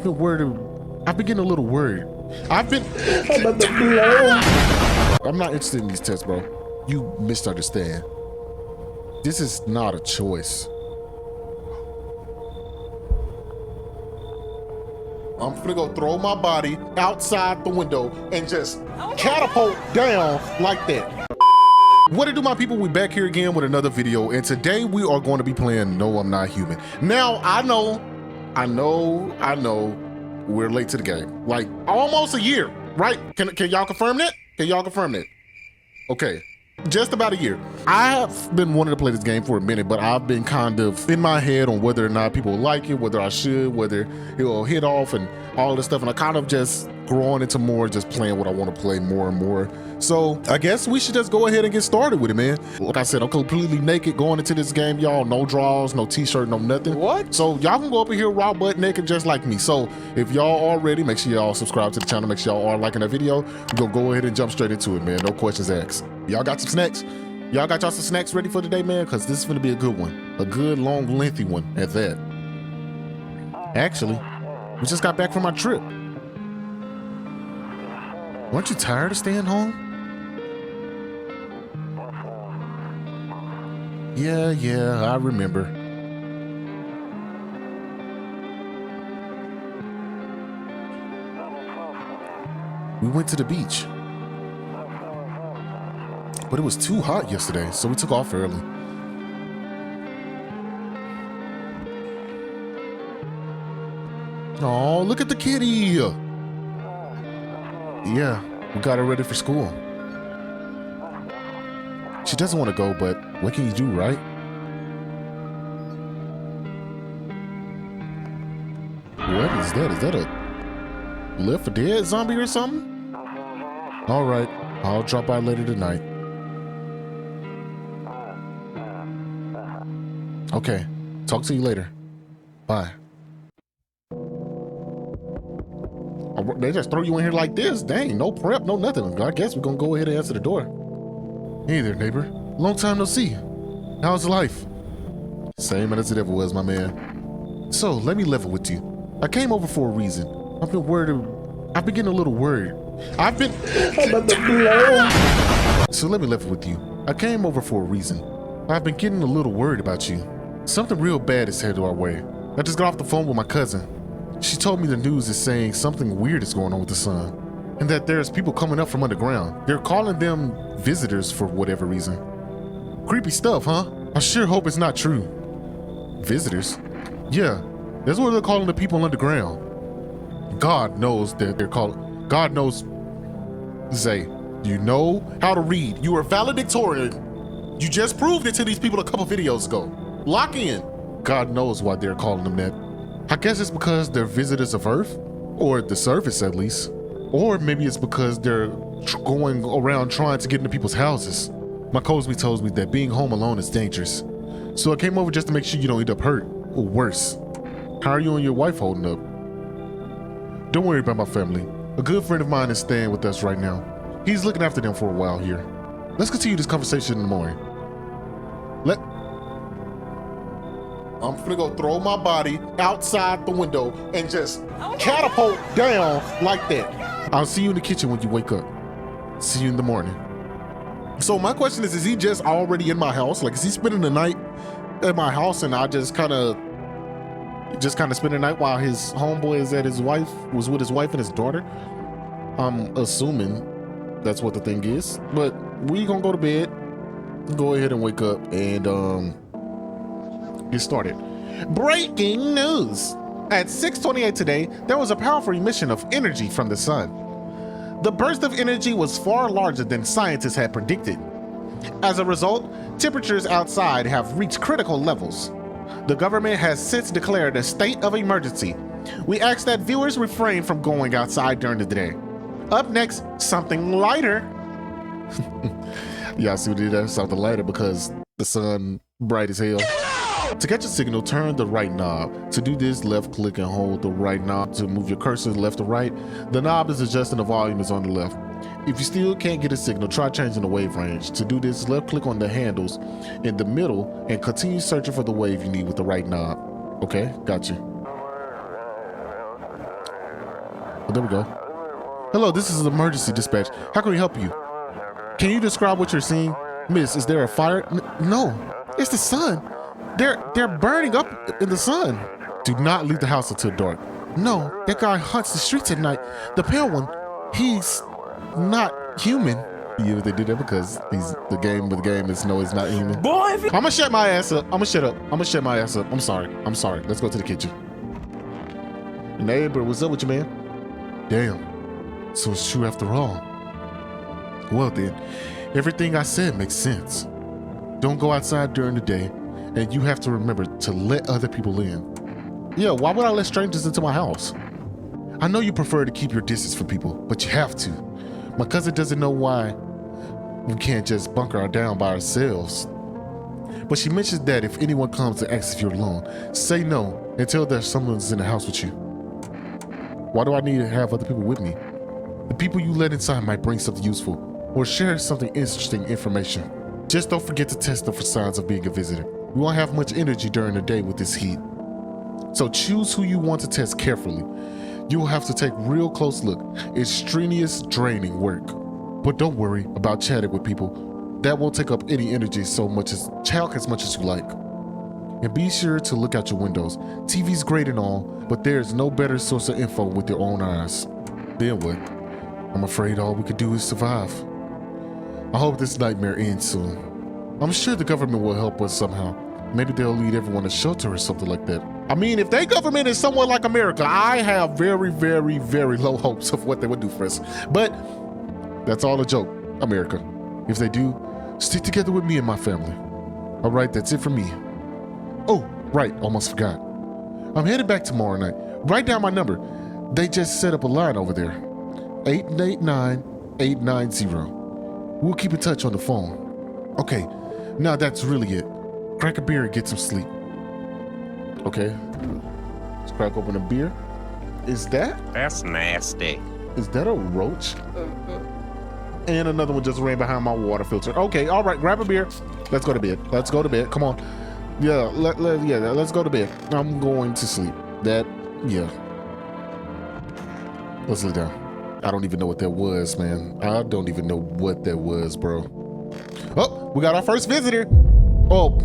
I've been worried. I've been getting a little worried. I'm not interested in these tests, bro. You misunderstand. This is not a choice. I'm gonna go throw my body outside the window and just catapult down like that. What it do, my people? We back here again with another video, and today we are going to be playing No, I'm Not Human. Now, I know, we're late to the game. Like, almost a year, right? Can y'all confirm that? Can y'all confirm that? Okay. Just about a year. I have been wanting to play this game for a minute, but I've been kind of in my head on whether or not people like it, whether I should, whether it will hit off and all this stuff. And I kind of just growing into more just playing what I want to play more and more. So I guess we should just go ahead and get started with it, man. Like I said, I'm completely naked going into this game, y'all. No drawers, no t-shirt, no nothing. What? So y'all can go up in here raw butt naked just like me. So if y'all are ready, make sure y'all subscribe to the channel. Make sure y'all are liking that video. We're gonna go ahead and jump straight into it, man. No questions asked. Y'all got some snacks? Y'all got y'all some snacks ready for today, man? Because this is gonna be a good one. A good, long, lengthy one at that. Actually, we just got back from our trip. Weren't you tired of staying home? Yeah, I remember. We went to the beach. But it was too hot yesterday, so we took off early. Oh, look at the kitty. Yeah, we got her ready for school. She doesn't want to go, but what can you do, right? What is that? Is that a Left 4 Dead zombie or something? All right, I'll drop by later tonight. Okay, talk to you later. Bye. Oh, they just throw you in here like this? Dang, no prep, no nothing. I guess we're gonna go ahead and answer the door. Hey there, neighbor. Long time no see. How's life? Same as it ever was, my man. So, let me level with you. I came over for a reason. I've been worried. I've been getting a little worried. So let me level with you. I came over for a reason. I've been getting a little worried about you. Something real bad is headed our way. I just got off the phone with my cousin. She told me the news is saying something weird is going on with the sun, and that there's people coming up from underground. They're calling them visitors for whatever reason. Creepy stuff, huh? I sure hope it's not true. Visitors? Yeah, that's what they're calling the people underground. God knows that they're calling. God knows. Zay, you know how to read. You are valedictorian. You just proved it to these people a couple videos ago. Lock in. God knows why they're calling them that. I guess it's because they're visitors of Earth, or the surface at least. Or maybe it's because they're going around trying to get into people's houses. My Cosby tells me that being home alone is dangerous. So I came over just to make sure you don't end up hurt, or worse. How are you and your wife holding up? Don't worry about my family. A good friend of mine is staying with us right now. He's looking after them for a while here. Let's continue this conversation in the morning. I'm gonna go throw my body outside the window and just catapult down like that. I'll see you in the kitchen when you wake up. See you in the morning. So my question is he just already in my house? Like, is he spending the night at my house and I just kind of spend the night while his homeboy was with his wife and his daughter? I'm assuming that's what the thing is, but we gonna go to bed, go ahead and wake up and get started. Breaking news! At 6:28 today, there was a powerful emission of energy from the sun. The burst of energy was far larger than scientists had predicted. As a result, temperatures outside have reached critical levels. The government has since declared a state of emergency. We ask that viewers refrain from going outside during the day. Up next, something lighter. Y'all see what it is? Something lighter because the sun bright as hell. To catch a signal, turn the right knob. To do this, left click and hold the right knob to move your cursor left to right. The knob is adjusting the volume is on the left. If you still can't get a signal, try changing the wave range. To do this, left click on the handles in the middle and continue searching for the wave you need with the right knob. Okay, got you. Oh, there we go. Hello, this is an emergency dispatch. How can we help you? Can you describe what you're seeing? Miss, is there a fire? No, it's the sun. They're burning up in the sun. Do not leave the house until dark. No, that guy hunts the streets at night. The pale one, he's not human. Yeah, they did that because he's the game is no, he's not human. Boy, I'm gonna shut my ass up. I'm gonna shut up. I'm gonna shut my ass up. I'm sorry. Let's go to the kitchen. Neighbor, what's up with you, man? Damn. So it's true after all. Well then, everything I said makes sense. Don't go outside during the day, and you have to remember to let other people in. Yeah, why would I let strangers into my house? I know you prefer to keep your distance from people, but you have to. My cousin doesn't know why we can't just bunker her down by ourselves. But she mentions that if anyone comes and asks if you're alone, say no and tell that someone's in the house with you. Why do I need to have other people with me? The people you let inside might bring something useful or share something interesting information. Just don't forget to test them for signs of being a visitor. We won't have much energy during the day with this heat. So choose who you want to test carefully. You will have to take real close look. It's strenuous, draining work. But don't worry about chatting with people. That won't take up any energy so much as talk as much as you like. And be sure to look out your windows. TV's great and all, but there's no better source of info with your own eyes. Then what? I'm afraid all we can do is survive. I hope this nightmare ends soon. I'm sure the government will help us somehow. Maybe they'll lead everyone to shelter or something like that. I mean, if their government is somewhat like America, I have very, very, very low hopes of what they would do for us. But that's all a joke, America. If they do, stick together with me and my family. All right, that's it for me. Oh, right, almost forgot. I'm headed back tomorrow night. Write down my number. They just set up a line over there. 889-890. We'll keep in touch on the phone. Okay, now that's really it. Crack a beer and get some sleep. Okay, let's crack open a beer. Is that? That's nasty. Is that a roach? And another one just ran behind my water filter. Okay, all right, grab a beer. Let's go to bed. Let's go to bed. Come on. Yeah, let's go to bed. I'm going to sleep. Yeah. Let's lay down. I don't even know what that was, man. I don't even know what that was, bro. Oh, we got our first visitor. Oh,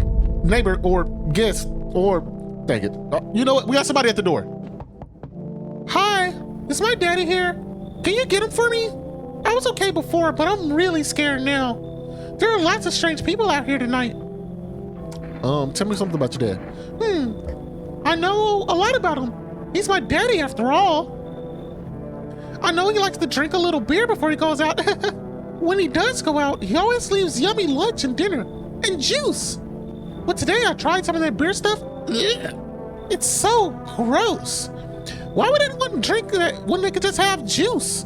neighbor or guest or dang it. You know what? We got somebody at the door. Hi, is my daddy here? Can you get him for me? I was okay before, but I'm really scared now. There are lots of strange people out here tonight. Tell me something about your dad. I know a lot about him. He's my daddy after all. I know he likes to drink a little beer before he goes out. When he does go out, he always leaves yummy lunch and dinner and juice. But today I tried some of that beer stuff. Ugh, it's so gross. Why would anyone drink that when they could just have juice?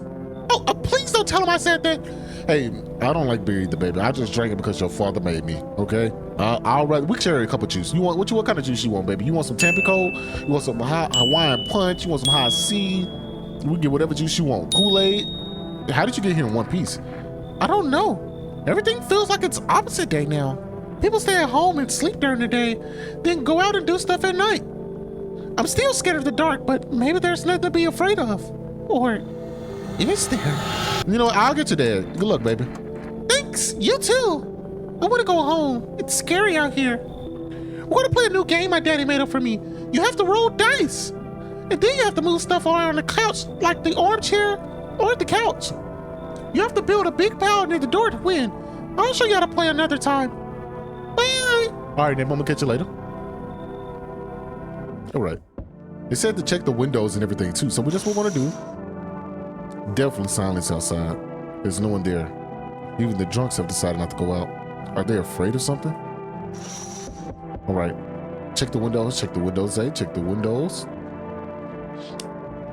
Oh, please don't tell him I said that. Hey, I don't like beer either, baby. I just drank it because your father made me, okay? I'll rather, we can share a cup of juice. What kind of juice you want, baby? You want some Tampico? You want some Hawaiian Punch? You want some High C? We can get whatever juice you want. Kool-Aid? How did you get here in one piece? I don't know. Everything feels like it's opposite day now. People stay at home and sleep during the day, then go out and do stuff at night. I'm still scared of the dark, but maybe there's nothing to be afraid of. Or is there? You know what? I'll get you there. Good luck, baby. Thanks. You too. I want to go home. It's scary out here. We're going to play a new game my daddy made up for me. You have to roll dice. And then you have to move stuff around on the couch, like the armchair or the couch. You have to build a big pile near the door to win. I'll show you how to play another time. Bye. All right, then. I'm going to catch you later. All right. They said to check the windows and everything, too. So that's what we want to do. Definitely silence outside. There's no one there. Even the drunks have decided not to go out. Are they afraid of something? All right. Check the windows. Check the windows, Zay. Check the windows.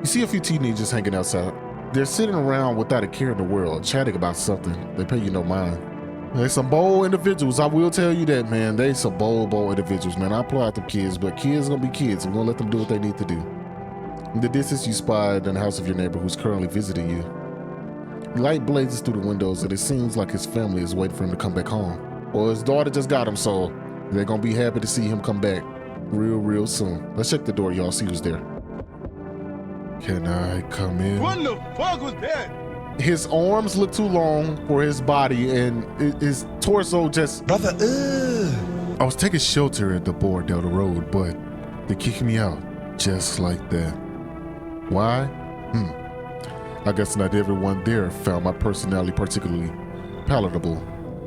You see a few teenagers hanging outside. They're sitting around without a care in the world, chatting about something. They pay you no mind. They're some bold individuals. I will tell you that, man. They some bold individuals, man. I pull out the kids, but kids gonna be kids. I'm gonna let them do what they need to do. In the distance, you spy in the house of your neighbor who's currently visiting you. Light blazes through the windows, and it seems like his family is waiting for him to come back home. Well, his daughter just got him, so they're gonna be happy to see him come back real soon. Let's check the door, y'all. See who's there. Can I come in? What the fuck was that? His arms look too long for his body, and his torso just... Brother, I was taking shelter at the board down the road, but they kicked me out just like that. Why? I guess not everyone there found my personality particularly palatable,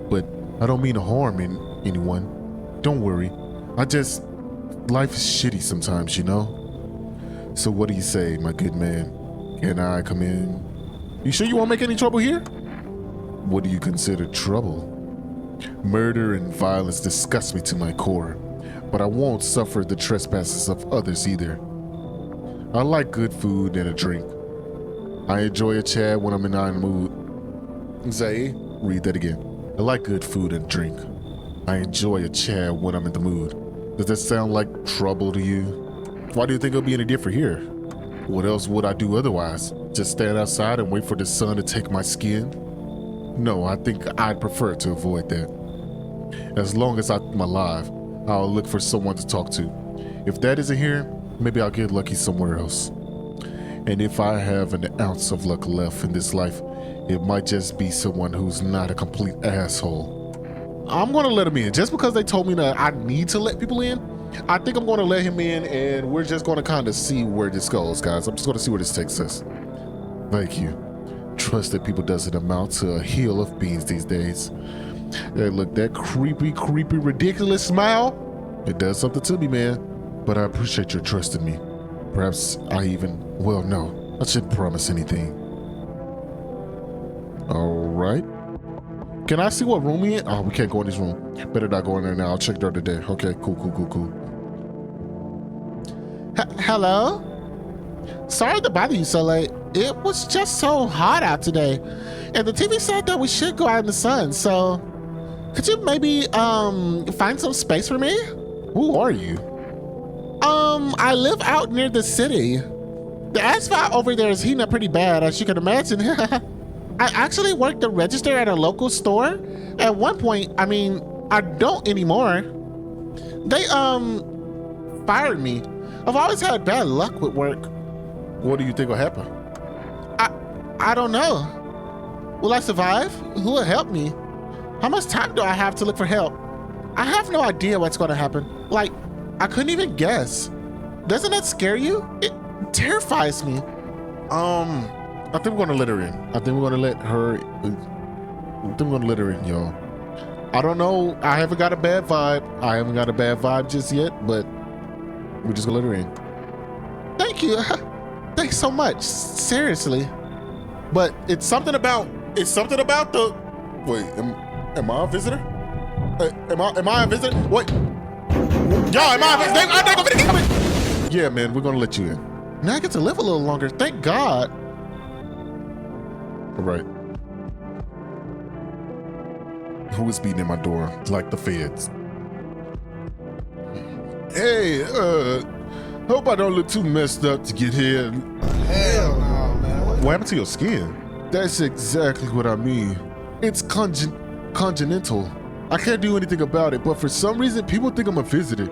but I don't mean to harm anyone. Don't worry. Life is shitty sometimes, you know? So what do you say, my good man? Can I come in? You sure you won't make any trouble here? What do you consider trouble? Murder and violence disgust me to my core, but I won't suffer the trespasses of others either. I like good food and a drink. I enjoy a chat when I'm in the mood. Zay, read that again. I like good food and drink. I enjoy a chat when I'm in the mood. Does that sound like trouble to you? Why do you think it'll be any different here? What else would I do otherwise? Just stand outside and wait for the sun to take my skin? No, I think I'd prefer to avoid that. As long as I'm alive, I'll look for someone to talk to. If that isn't here, maybe I'll get lucky somewhere else. And if I have an ounce of luck left in this life, it might just be someone who's not a complete asshole. I'm gonna let him in. Just because they told me that I need to let people in, I think I'm gonna let him in, and we're just gonna kind of see where this goes, guys. I'm just gonna see where this takes us. Thank you. Trust that people doesn't amount to a hill of beans these days. Hey, look, that creepy, ridiculous smile, it does something to me, man. But I appreciate your trust in me. Perhaps I no, I shouldn't promise anything. All right. Can I see what room we in? Oh, we can't go in this room. Better not go in there now. I'll check there today. Okay, cool. Hello? Sorry to bother you so late. It was just so hot out today. And the TV said that we should go out in the sun, so could you maybe find some space for me? Who are you? I live out near the city. The asphalt over there is heating up pretty bad, as you can imagine. I actually worked the register at a local store. At one point, I don't anymore. They, fired me. I've always had bad luck with work. What do you think will happen? I don't know. Will I survive? Who will help me? How much time do I have to look for help? I have no idea what's gonna happen. Like, I couldn't even guess. Doesn't that scare you? It terrifies me. I think we're gonna let her in. I think we're gonna let her in, y'all. I don't know. I haven't got a bad vibe just yet, but we're just gonna let her in. Thank you. Thanks so much. Seriously. But it's something about the... Wait, am I a visitor? Am I a visitor? Wait. Yo, am I a visitor? Yeah, man, we're gonna let you in. Now I get to live a little longer. Thank God. All right. Who is beating at my door like the feds? Hey, hope I don't look too messed up to get here. Hell no, man. What happened to your skin? That's exactly what I mean. It's congenital. I can't do anything about it, but for some reason, people think I'm a visitor.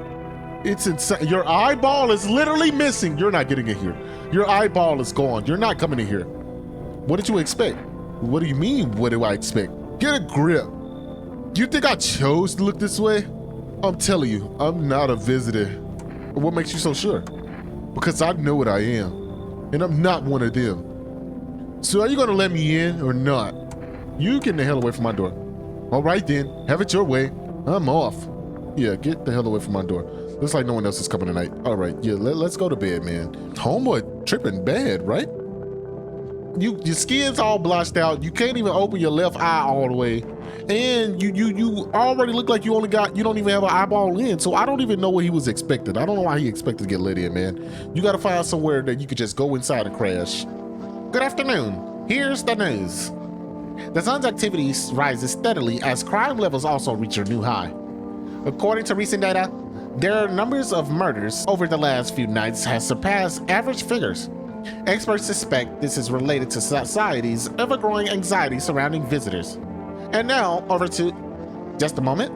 It's insane. Your eyeball is literally missing. You're not getting in here. Your eyeball is gone. You're not coming in here. What did you expect? What do you mean, what do I expect? Get a grip. Do you think I chose to look this way? I'm telling you, I'm not a visitor. What makes you so sure? Because I know what I am, and I'm not one of them. So are you gonna let me in or not? You get the hell away from my door. All right then, have it your way. I'm off. Yeah, get the hell away from my door. Looks like no one else is coming tonight. All right, yeah, let's go to bed, man. Homeboy tripping bad, right? Your skin's all blotched out. You can't even open your left eye all the way. And you already look like you don't even have an eyeball in. So I don't even know what he was expecting. I don't know why he expected to get let in, man. You gotta find somewhere that you could just go inside and crash. Good afternoon. Here's the news. The sun's activity rises steadily as crime levels also reach a new high. According to recent data, their numbers of murders over the last few nights has surpassed average figures. Experts suspect this is related to society's ever-growing anxiety surrounding visitors. And now, over to... just a moment.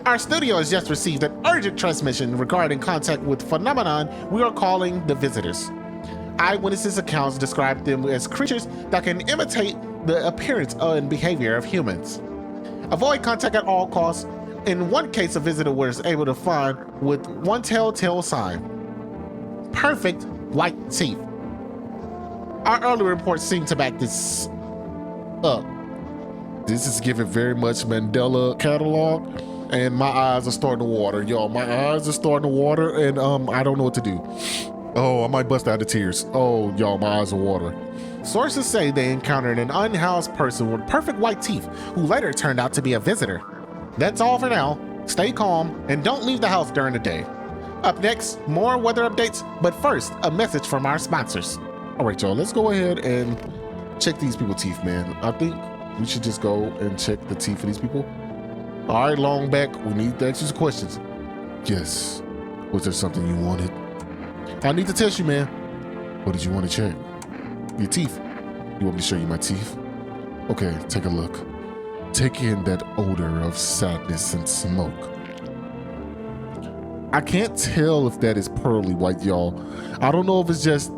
Our studio has just received an urgent transmission regarding contact with phenomenon we are calling the visitors. Eyewitnesses' accounts describe them as creatures that can imitate the appearance and behavior of humans. Avoid contact at all costs. In one case, a visitor was able to find with one telltale sign: perfect white teeth. Our early reports seem to back this up. This is giving very much Mandela catalog, and my eyes are starting to water, y'all. My eyes are starting to water, and I don't know what to do. Oh, I might bust out of tears. Oh, y'all, my eyes are watering. Sources say they encountered an unhoused person with perfect white teeth who later turned out to be a visitor. That's all for now. Stay calm and don't leave the house during the day. Up next, more weather updates, but first, a message from our sponsors. All right, y'all, let's go ahead and check these people's teeth, man. I think we should just go and check the teeth of these people. All right, long back, we need to ask you some questions. Yes. Was there something you wanted? I need to test you, man. What did you want to check? Your teeth. You want me to show you my teeth? Okay, take a look. Take in that odor of sadness and smoke. I can't tell if that is pearly white, y'all. I don't know if it's just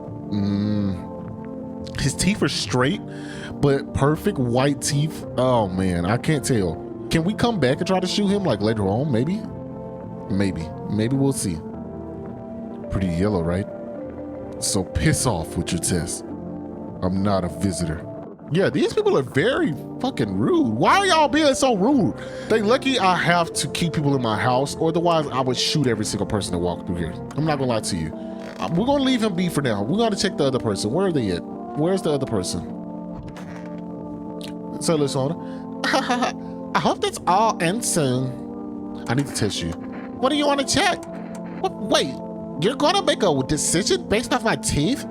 his teeth are straight, but perfect white teeth. Oh man, I can't tell. Can we come back and try to shoot him like later on? Maybe we'll see. Pretty yellow, right? So piss off with your test. I'm not a visitor. Yeah, these people are very fucking rude. Why are y'all being so rude? They lucky I have to keep people in my house, or otherwise I would shoot every single person that walked through here. I'm not gonna lie to you. We're gonna leave him be for now. We're gonna check the other person. Where are they at? Where's the other person? So listen, I hope that's all ends soon. I need to test you. What do you want to check? Wait, you're gonna make a decision based off my teeth?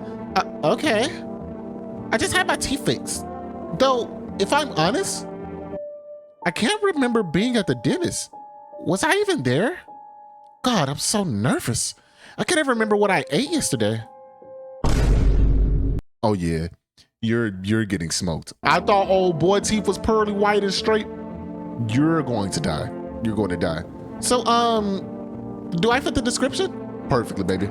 Okay. I just had my teeth fixed. Though, if I'm honest, I can't remember being at the dentist. Was I even there? God, I'm so nervous. I can't even remember what I ate yesterday. Oh yeah, you're getting smoked. I thought old boy teeth was pearly white and straight. You're going to die. You're going to die. So, do I fit the description? Perfectly, baby.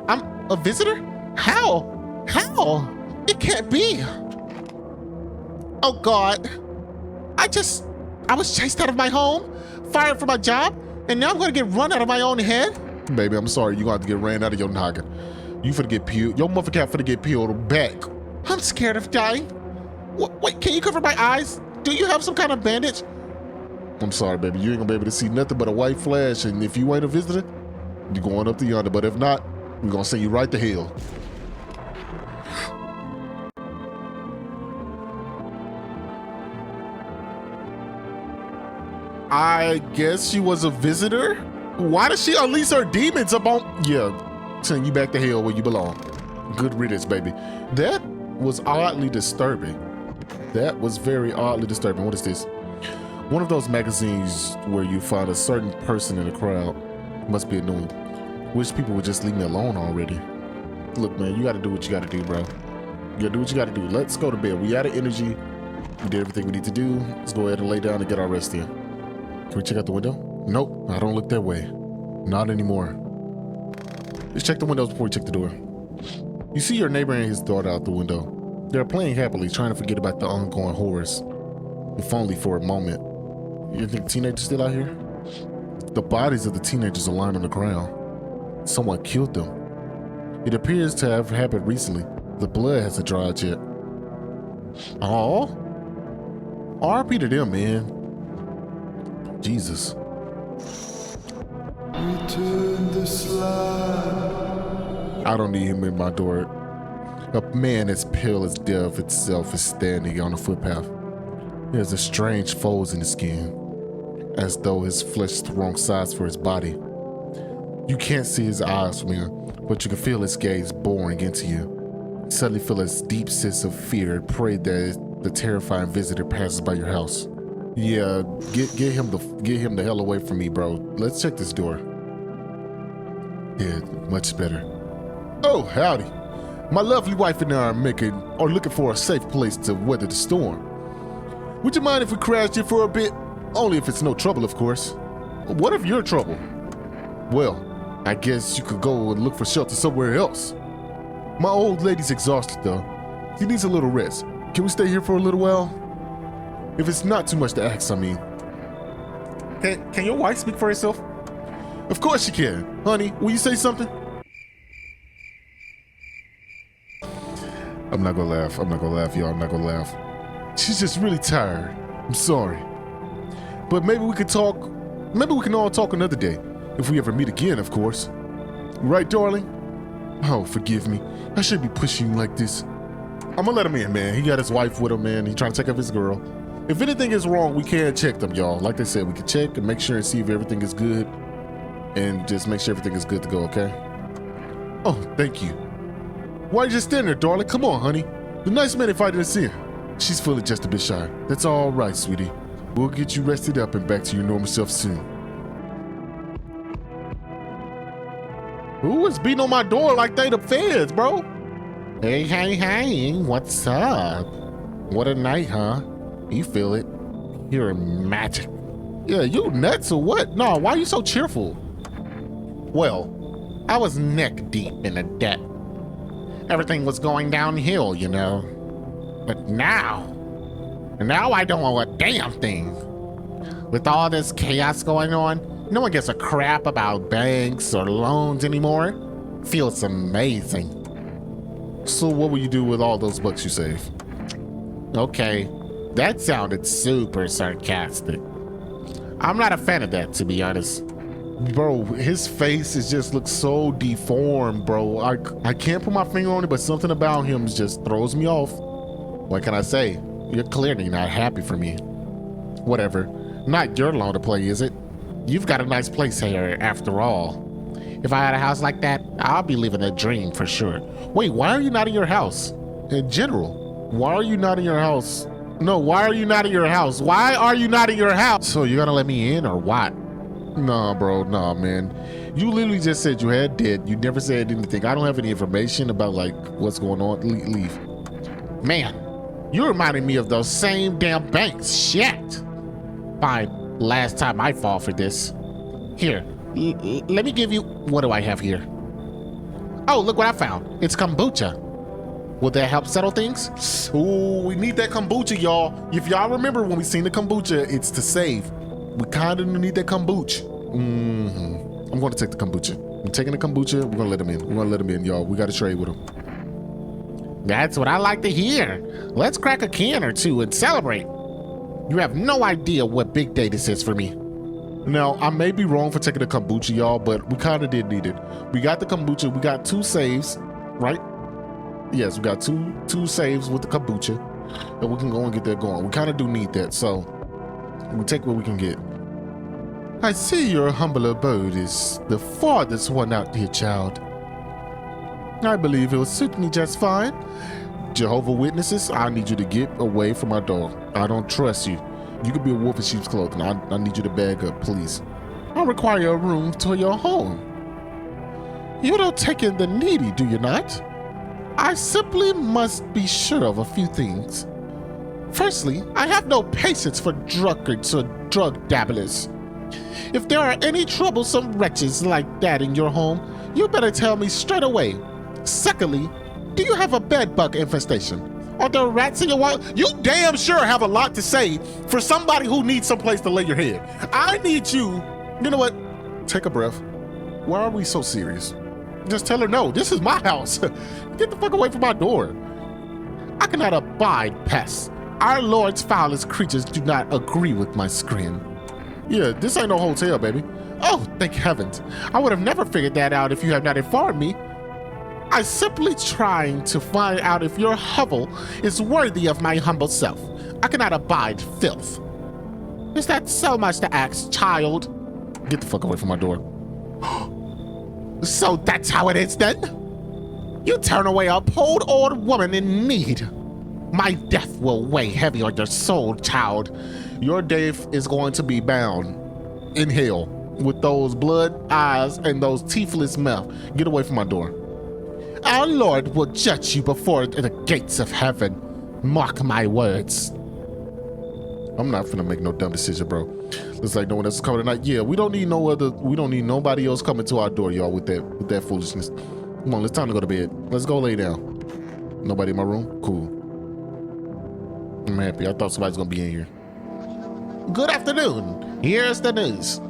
I'm a visitor? How? How? It can't be. Oh God. I was chased out of my home, fired from my job, and now I'm gonna get run out of my own head? Baby, I'm sorry, you're gonna have to get ran out of your noggin. You finna get peeled. Your mother cat finna get peeled back. I'm scared of dying. Wait, can you cover my eyes? Do you have some kind of bandage? I'm sorry, baby, you ain't gonna be able to see nothing but a white flash, and if you ain't a visitor, you're going up to yonder, but if not, we're gonna send you right to hell. I guess she was a visitor? Why does she unleash her demons upon... Yeah, send you back to hell where you belong. Good riddance, baby. That was oddly disturbing. That was very oddly disturbing. What is this? One of those magazines where you find a certain person in the crowd. Must be annoying. Wish people would just leave me alone already. Look, man, you gotta do what you gotta do, bro. You gotta do what you gotta do. Let's go to bed. We out of energy. We did everything we need to do. Let's go ahead and lay down and get our rest in. Can we check out the window? Nope, I don't look that way. Not anymore. Let's check the windows before we check the door. You see your neighbor and his daughter out the window. They're playing happily, trying to forget about the ongoing horrors. If only for a moment. You think the teenagers still out here? The bodies of the teenagers are lying on the ground. Someone killed them. It appears to have happened recently. The blood hasn't dried yet. Oh, RP to them, man. Jesus. Return the slide. I don't need him in my door. A man as pale as death itself is standing on the footpath. He has a strange folds in his skin, as though his flesh is the wrong size for his body. You can't see his eyes from here, but you can feel his gaze boring into you. You suddenly feel a deep sense of fear and pray that the terrifying visitor passes by your house. Yeah, get him the hell away from me, bro. Let's check this door. Yeah, much better. Oh, howdy. My lovely wife and I are looking for a safe place to weather the storm. Would you mind if we crashed here for a bit? Only if it's no trouble, of course. What if you're trouble? Well, I guess you could go and look for shelter somewhere else. My old lady's exhausted though. She needs a little rest. Can we stay here for a little while? If it's not too much to ask, I mean. Can your wife speak for herself? Of course she can. Honey, will you say something? I'm not gonna laugh. I'm not gonna laugh, y'all. I'm not gonna laugh. She's just really tired. I'm sorry. But maybe we could talk. Maybe we can all talk another day. If we ever meet again, of course. Right, darling? Oh, forgive me. I shouldn't be pushing you like this. I'm gonna let him in, man. He got his wife with him, man. He's trying to take up his girl. If anything is wrong, we can check them, y'all. Like they said, we can check and make sure and see if everything is good. And just make sure everything is good to go, okay? Oh, thank you. Why are you just standing there, darling? Come on, honey. The nice man invited us in. She's feeling just a bit shy. That's all right, sweetie. We'll get you rested up and back to your normal self soon. Who is beating on my door like they the feds, bro? Hey, what's up? What a night, huh? You feel it. You're magic. Yeah, you nuts or what? No, why are you so cheerful? Well, I was neck deep in the debt. Everything was going downhill, you know. But now I don't owe a damn thing. With all this chaos going on, no one gives a crap about banks or loans anymore. Feels amazing. So what will you do with all those bucks you save? Okay, that sounded super sarcastic. I'm not a fan of that, to be honest. Bro, his face is just looks so deformed, bro. I can't put my finger on it, but something about him just throws me off. What can I say? You're clearly not happy for me. Whatever. Not your loan to play, is it? You've got a nice place here, after all. If I had a house like that, I'll be living a dream for sure. Wait, why are you not in your house? In general, why are you not in your house? No, why are you not in your house? Why are you not in your house? So you're gonna let me in or what? Nah, bro, nah, man. You literally just said you had debt. You never said anything. I don't have any information about, like, what's going on. Leave. Man, you're reminding me of those same damn banks. Shit. Fine, last time I fall for this. Here, let me give you, what do I have here? Oh, look what I found. It's kombucha. Will that help settle things? Ooh, we need that kombucha, y'all. If y'all remember when we seen the kombucha, it's to save. We kind of need that kombucha. I'm going to take the kombucha. I'm taking the kombucha. We're going to let him in. We're going to let him in, y'all. We got to trade with him. That's what I like to hear. Let's crack a can or two and celebrate. You have no idea what big day this is for me. Now, I may be wrong for taking the kombucha, y'all, but we kind of did need it. We got the kombucha. We got 2 saves, right? Yes, we got two saves with the kombucha, and we can go and get that going. We kind of do need that, so we'll take what we can get. I see your humble abode is the farthest one out here, child. I believe it will suit me just fine. Jehovah's Witnesses, I need you to get away from my dog. I don't trust you. You could be a wolf in sheep's clothing. I need you to bag up, please. I require a room to your home. You don't take in the needy, do you not? I simply must be sure of a few things. Firstly, I have no patience for drunkards or drug dabblers. If there are any troublesome wretches like that in your home, you better tell me straight away. Secondly, do you have a bedbug infestation? Are there rats in your wall? You damn sure have a lot to say for somebody who needs someplace to lay your head. I need you. You know what? Take a breath. Why are we so serious? Just tell her no. This is my house. Get the fuck away from my door. I cannot abide pests. Our Lord's foulest creatures do not agree with my scream. Yeah, this ain't no hotel, baby. Oh, thank heavens. I would have never figured that out if you had not informed me. I'm simply trying to find out if your hovel is worthy of my humble self. I cannot abide filth. Is that so much to ask, child? Get the fuck away from my door. So that's how it is then? You turn away a poor old woman in need. My death will weigh heavy on your soul, child. Your death is going to be bound in hell with those blood eyes and those teethless mouth. Get away from my door. Our Lord will judge you before the gates of heaven. Mark my words. I'm not finna make no dumb decision, bro. Looks like no one else is coming tonight. Yeah, we don't need nobody else coming to our door, y'all, with that foolishness. Come on, it's time to go to bed. Let's go lay down. Nobody in my room? Cool. I'm happy. I thought somebody's gonna be in here. Good afternoon. Here's the news.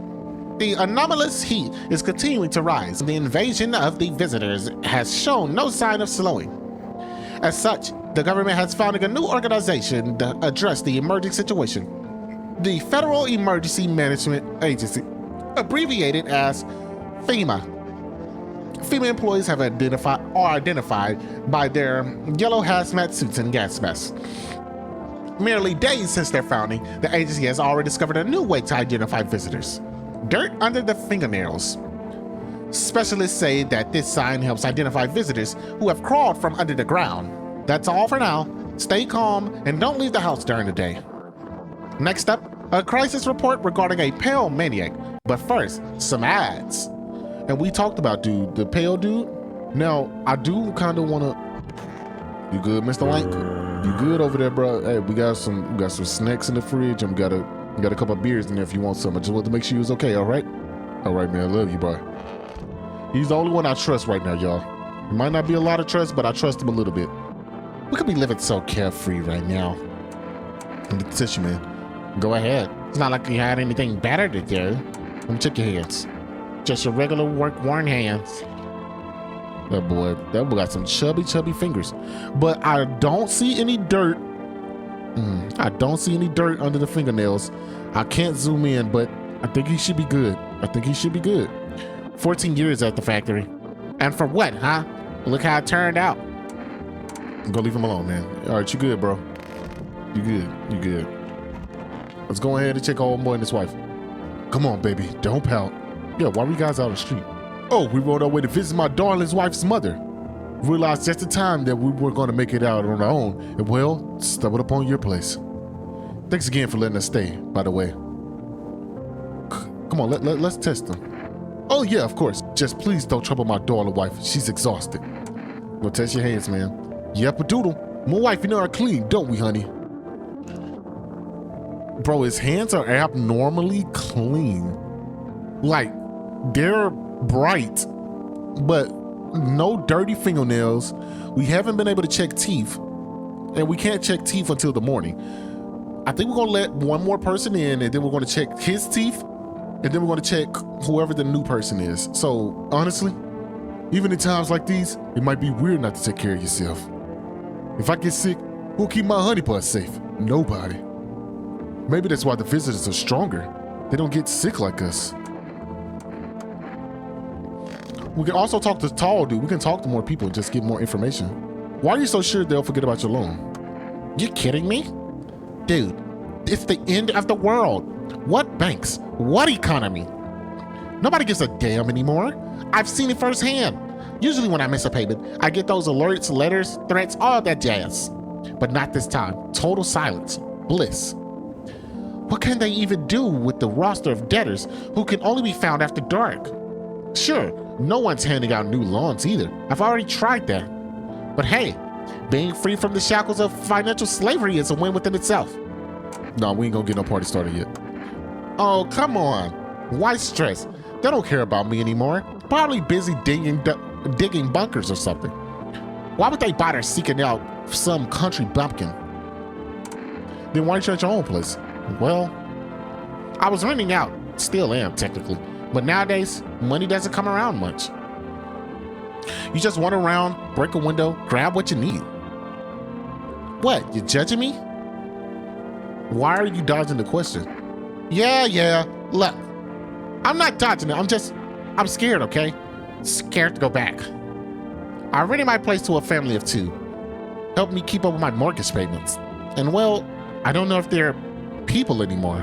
The anomalous heat is continuing to rise. The invasion of the visitors has shown no sign of slowing. As such, the government has founded a new organization to address the emerging situation. The Federal Emergency Management Agency, abbreviated as FEMA. FEMA employees have identified by their yellow hazmat suits and gas masks. Merely days since their founding, the agency has already discovered a new way to identify visitors: dirt under the fingernails. Specialists say that this sign helps identify visitors who have crawled from under the ground. That's all for now. Stay calm and don't leave the house during the day. Next up, a crisis report regarding a pale maniac. But first, some ads. And we talked about the pale dude. Now, I do kind of want to... You good, Mr. Lank? You good over there, bro? Hey, we got some snacks in the fridge, and we got a couple of beers in there if you want some. I just want to make sure you was okay, all right? All right, man. I love you, bro. He's the only one I trust right now, y'all. It might not be a lot of trust, but I trust him a little bit. We could be living so carefree right now. Let me tissue, man. Go ahead. It's not like you had anything better to do. Let me check your hands. Just your regular work-worn hands. That boy got some chubby fingers. But I don't see any dirt. I don't see any dirt under the fingernails. I can't zoom in, but I think he should be good. 14 years at the factory. And for what, huh? Look how it turned out. Go leave him alone, man. All right, you good, bro. You good. Let's go ahead and check old boy and his wife. Come on, baby. Don't pout. Yeah, why are we guys out on the street? Oh, we rode our way to visit my darling's wife's mother. Realized just in time that we weren't going to make it out on our own, and well, stumbled upon your place. Thanks again for letting us stay, by the way. Come on, let's test them. Oh yeah, of course. Just please don't trouble my darling wife. She's exhausted. Go test your hands, man. Yep, a doodle. My wife and I are clean, don't we, honey? Bro, his hands are abnormally clean. Like, they're bright, but no dirty fingernails. We haven't been able to check teeth, and we can't check teeth until the morning. I think we're gonna let one more person in, and then we're gonna check his teeth, and then we're gonna check whoever the new person is. So honestly, even in times like these, it might be weird not to take care of yourself. If I get sick, who'll keep my honey bun safe? Nobody. Maybe that's why the visitors are stronger. They don't get sick like us. We can also talk to tall dude. We can talk to more people and just get more information. Why are you so sure they'll forget about your loan? You kidding me? Dude, it's the end of the world. What banks? What economy? Nobody gives a damn anymore. I've seen it firsthand. Usually when I miss a payment, I get those alerts, letters, threats, all that jazz. But not this time. Total silence. Bliss. What can they even do with the roster of debtors who can only be found after dark? Sure, no one's handing out new loans either. I've already tried that. But hey, being free from the shackles of financial slavery is a win within itself. No, we ain't gonna get no party started yet. Oh, come on. Why stress? They don't care about me anymore. Probably busy digging bunkers or something. Why would they bother seeking out some country bumpkin? Then why don't you at your own place? Well, I was renting out. Still am, technically. But nowadays, money doesn't come around much. You just run around, break a window, grab what you need. What, you judging me? Why are you dodging the question? Yeah, look. I'm not dodging it, I'm scared, okay? Scared to go back. I rented my place to a family of 2. Helped me keep up with my mortgage payments. And well, I don't know if they're people anymore.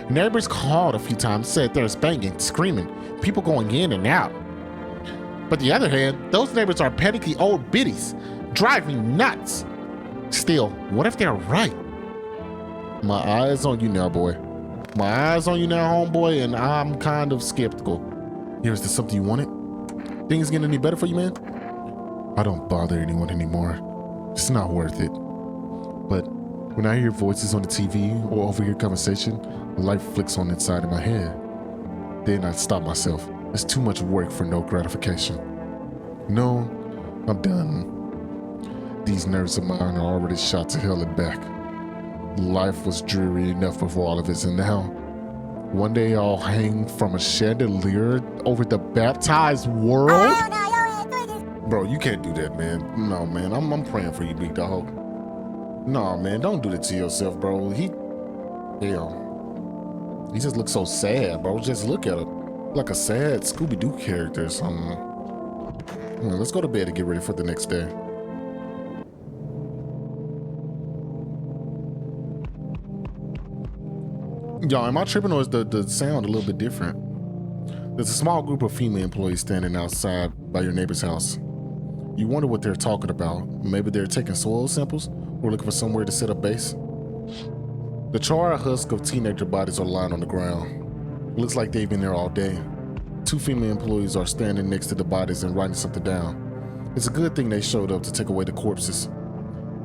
Neighbors called a few times, said there's banging, screaming, people going in and out. But the other hand, those neighbors are panicky old biddies, drive me nuts. Still, what if they're right? My eyes on you now, boy. My eyes on you now, homeboy, and I'm kind of skeptical. Here, is this something you wanted? Things getting any better for you, man? I don't bother anyone anymore. It's not worth it. But when I hear voices on the TV or overhear conversation, a light flicks on the inside of my head. Then I stop myself. It's too much work for no gratification. No, I'm done. These nerves of mine are already shot to hell and back. Life was dreary enough before all of this, and now, one day I'll hang from a chandelier over the baptized world? Bro, you can't do that, man. No, man, I'm praying for you, big dog. No, man, don't do that to yourself, bro. He just looks so sad, bro. Just look at him. Like a sad Scooby-Doo character or something. Well, let's go to bed and get ready for the next day. Y'all, am I tripping or is the sound a little bit different? There's a small group of female employees standing outside by your neighbor's house. You wonder what they're talking about. Maybe they're taking soil samples or looking for somewhere to set up base. The charred husk of teenager bodies are lying on the ground. Looks like they've been there all day. 2 female employees are standing next to the bodies and writing something down. It's a good thing they showed up to take away the corpses.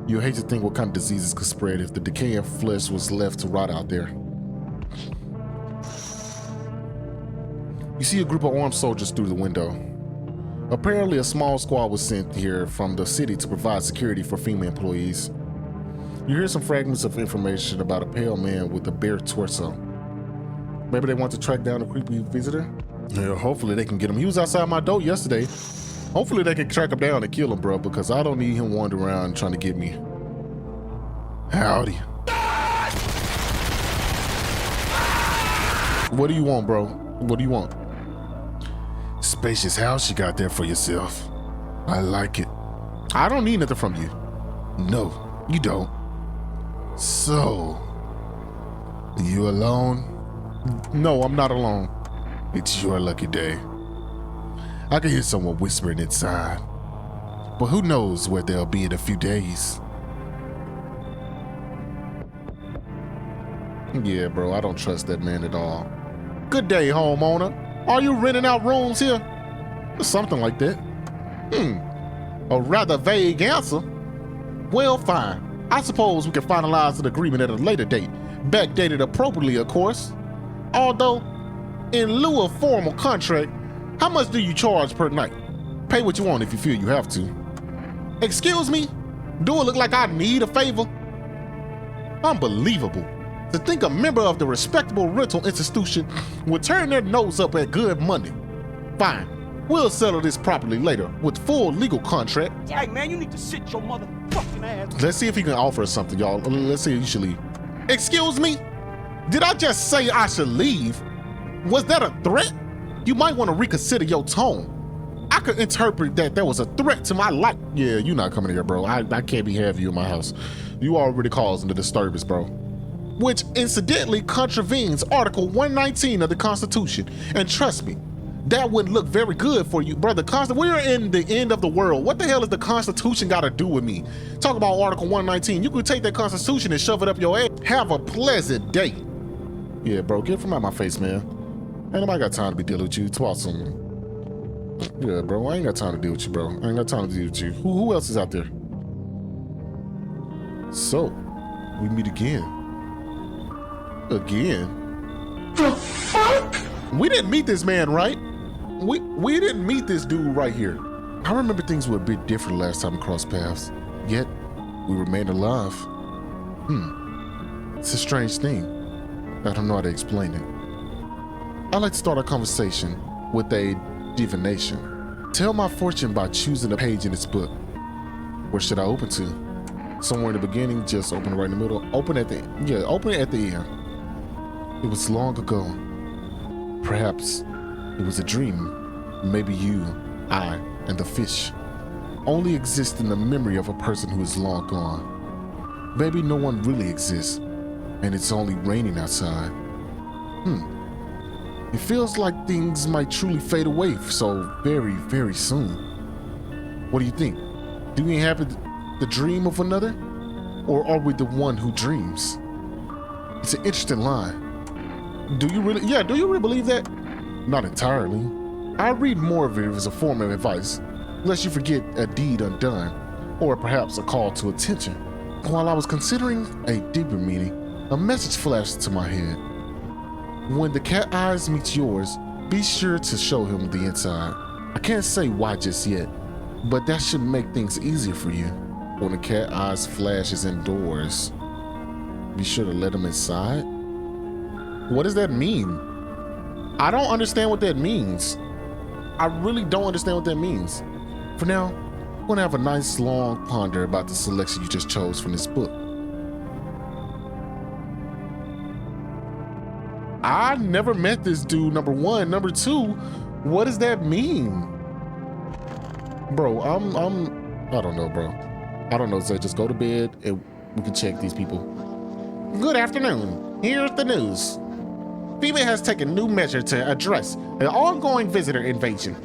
You hate to think what kind of diseases could spread if the decaying flesh was left to rot out there. You see a group of armed soldiers through the window. Apparently, a small squad was sent here from the city to provide security for female employees. You hear some fragments of information about a pale man with a bare torso. Maybe they want to track down a creepy visitor? Yeah, hopefully they can get him. He was outside my door yesterday. Hopefully they can track him down and kill him, bro, because I don't need him wandering around trying to get me. Howdy. What do you want, bro? What do you want? Spacious house you got there for yourself. I like it. I don't need nothing from you. No, you don't. So, you alone? No, I'm not alone. It's your lucky day. I can hear someone whispering inside, but who knows where they'll be in a few days. Yeah, bro, I don't trust that man at all. Good day, homeowner. Are you renting out rooms here? Something like that. A rather vague answer. Well, fine. I suppose we can finalize an agreement at a later date, backdated appropriately, of course. Although, in lieu of formal contract, how much do you charge per night? Pay what you want if you feel you have to. Excuse me? Do it look like I need a favor? Unbelievable. To think a member of the respectable rental institution would turn their nose up at good money. Fine. We'll settle this properly later with full legal contract. Hey, man, you need to sit your motherfucking ass. Let's see if he can offer us something, y'all. Let's see if you should leave. Excuse me? Did I just say I should leave? Was that a threat? You might want to reconsider your tone. I could interpret that there was a threat to my life. Yeah, you're not coming here, bro. I can't be having you in my house. You already causing the disturbance, bro. Which incidentally contravenes Article 119 of the Constitution. And trust me, that wouldn't look very good for you, brother. We're in the end of the world. What the hell has the Constitution got to do with me? Talk about Article 119. You could take that Constitution and shove it up your ass. Have a pleasant day. Yeah, bro, get from out my face, man. Ain't nobody got time to be dealing with you. Twat some. Yeah, bro, I ain't got time to deal with you, bro. I ain't got time to deal with you. Who else is out there? So, we meet again. Again? The fuck? We didn't meet this man, right? We didn't meet this dude right here. I remember things were a bit different last time we crossed paths, yet we remained alive. It's a strange thing. I don't know how to explain it. I'd like to start our conversation with a divination. Tell my fortune by choosing a page in this book. Where should I open to? Somewhere in the beginning, just open it right in the middle. Open it at the end. It was long ago. Perhaps it was a dream. Maybe you, I, and the fish only exist in the memory of a person who is long gone. Maybe no one really exists, and it's only raining outside. It feels like things might truly fade away so very, very soon. What do you think? Do we inhabit the dream of another? Or are we the one who dreams? It's an interesting line. Do you really believe that? Not entirely. I read more of it as a form of advice, lest you forget a deed undone, or perhaps a call to attention. While I was considering a deeper meaning, a message flashed into my head. When the cat eyes meet yours, be sure to show him the inside. I can't say why just yet, but that should make things easier for you. When the cat eyes flashes indoors, be sure to let him inside. What does that mean? I don't understand what that means. I really don't understand what that means. For now, I'm gonna have a nice long ponder about the selection you just chose from this book. I never met this dude, number one. Number two, what does that mean? Bro, I don't know, bro. I don't know, Zay, just go to bed and we can check these people. Good afternoon, here's the news. FEMA has taken new measure to address an ongoing visitor invasion.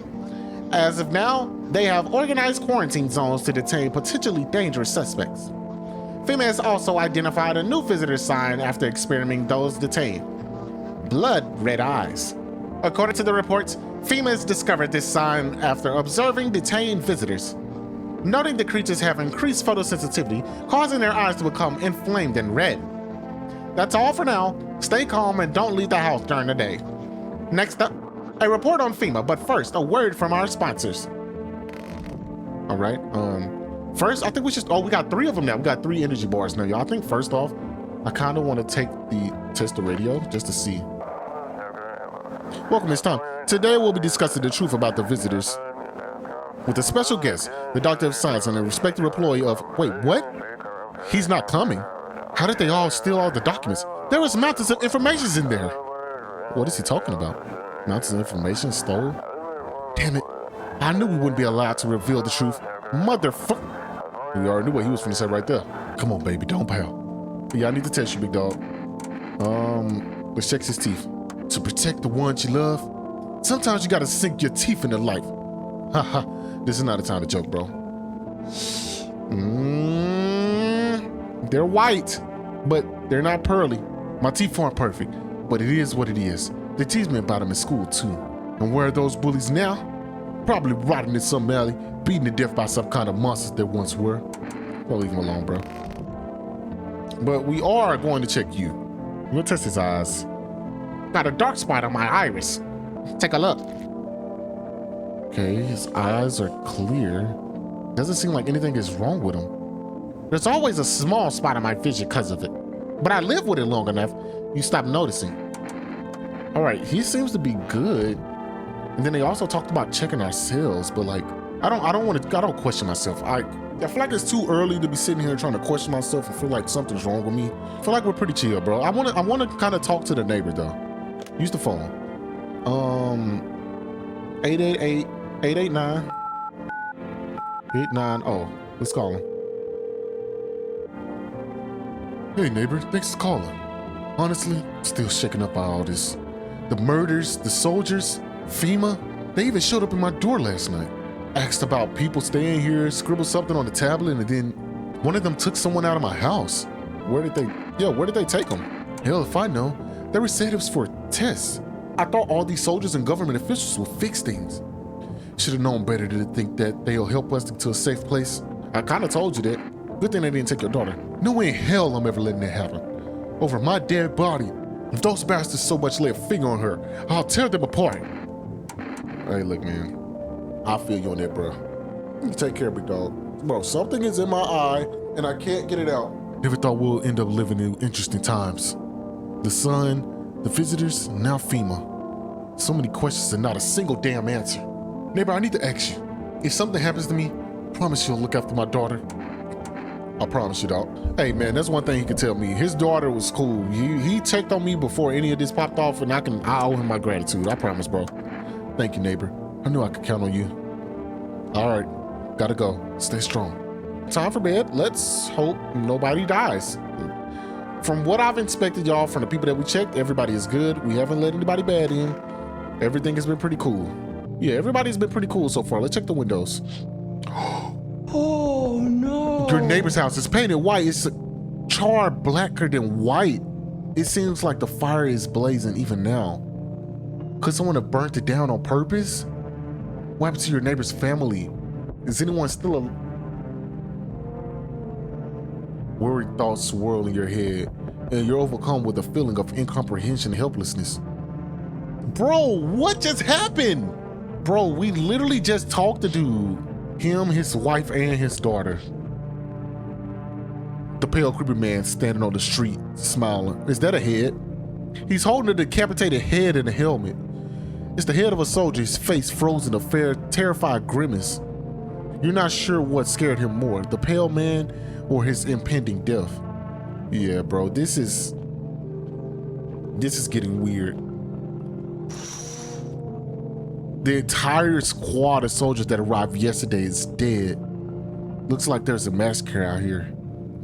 As of now, they have organized quarantine zones to detain potentially dangerous suspects. FEMA has also identified a new visitor sign after experimenting those detained. Blood red eyes. According to the reports, FEMA has discovered this sign after observing detained visitors, noting the creatures have increased photosensitivity, causing their eyes to become inflamed and red. That's all for now. Stay calm and don't leave the house during the day. Next up, a report on FEMA, but first, a word from our sponsors. All right, first, I think we should, we got 3 of them now. We got 3 energy bars now, y'all. I think first off, I kind of want to test the radio just to see. Welcome, it's Tom. Today we'll be discussing the truth about the visitors with a special guest, the Doctor of Science and a respected employee of, wait, what? He's not coming. How did they all steal all the documents? There was mountains of information in there. What is he talking about? Mountains of information stole? Damn it. I knew we wouldn't be allowed to reveal the truth. Motherfucker. We already knew what he was finna say right there. Come on, baby, don't pout. Yeah, I need to test you, big dog. Let's check his teeth. To protect the ones you love, sometimes you gotta sink your teeth into life. Haha, this is not a time to joke, bro. They're white, but they're not pearly. My teeth aren't perfect, but it is what it is. They teased me about them in school too. And where are those bullies now? Probably rotting in some alley, beaten to death by some kind of monsters they once were. Don't leave them alone, bro. But we are going to check you. We'll test his eyes. Got a dark spot on my iris. Take a look. Okay, his eyes are clear. Doesn't seem like anything is wrong with him. There's always a small spot on my vision because of it. But I live with it long enough, you stop noticing. All right, he seems to be good. And then they also talked about checking our cells, but like, I don't question myself. I feel like it's too early to be sitting here trying to question myself and feel like something's wrong with me. I feel like we're pretty chill, bro. I wanna kind of talk to the neighbor though. Use the phone. 888-889-890. Let's call him. Hey neighbor, thanks for calling. Honestly, still shaken up by all this. The murders, the soldiers, FEMA, they even showed up at my door last night. Asked about people staying here, scribbled something on the tablet, and then one of them took someone out of my house. Where did they take them? Hell if I know. They were said it was for a test. I thought all these soldiers and government officials would fix things. Should have known better to think that they'll help us to a safe place. I kind of told you that. Good thing they didn't take your daughter. No way in hell I'm ever letting that happen. Over my dead body. If those bastards so much lay a finger on her, I'll tear them apart. Hey, look, man. I feel you on that, bro. You take care, big dog. Bro, something is in my eye, and I can't get it out. Never thought we'll end up living in interesting times. The sun, the visitors, now FEMA. So many questions and not a single damn answer. Neighbor, I need to ask you. If something happens to me, promise you'll look after my daughter. I promise you, dog. Hey, man, that's one thing he could tell me. His daughter was cool. He checked on me before any of this popped off, and I owe him my gratitude. I promise, bro. Thank you, neighbor. I knew I could count on you. All right, gotta go. Stay strong. Time for bed. Let's hope nobody dies. From what I've inspected, y'all, from the people that we checked, everybody is good. We haven't let anybody bad in. Everything has been pretty cool. Yeah, everybody's been pretty cool so far. Let's check the windows. Oh no! Your neighbor's house is painted white. It's charred blacker than white. It seems like the fire is blazing even now. Could someone have burnt it down on purpose? What happened to your neighbor's family? Is anyone still alive? Worried thoughts swirl in your head, and you're overcome with a feeling of incomprehension and helplessness. Bro, what just happened? Bro, we literally just talked to dude. Him, his wife, and his daughter. The pale, creepy man standing on the street, smiling. Is that a head? He's holding a decapitated head in a helmet. It's the head of a soldier, his face frozen in a fair, terrified grimace. You're not sure what scared him more, the pale man or his impending death. Yeah, bro, this is getting weird. The entire squad of soldiers that arrived yesterday is dead. Looks like there's a massacre out here.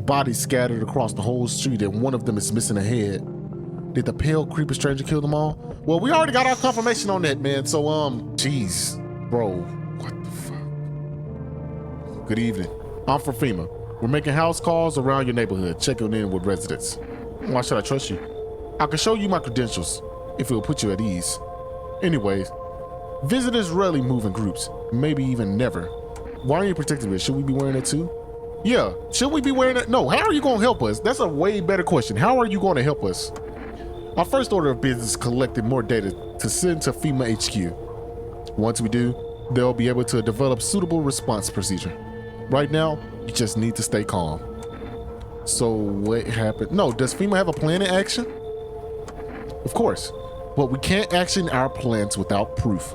Bodies scattered across the whole street and one of them is missing a head. Did the pale creepy stranger kill them all? Well, we already got our confirmation on that, man. So, jeez, bro, what the fuck? Good evening. I'm from FEMA. We're making house calls around your neighborhood, checking in with residents. Why should I trust you? I can show you my credentials if it will put you at ease. Anyways, visitors rarely move in groups, maybe even never. Why are you protecting it? Should we be wearing it too? Yeah, should we be wearing it? No, how are you gonna help us? That's a way better question. How are you gonna help us? Our first order of business is collecting more data to send to FEMA HQ. Once we do, they'll be able to develop suitable response procedure. Right now, you just need to stay calm. So what happened? No, does FEMA have a plan in action? Of course, but we can't action our plans without proof.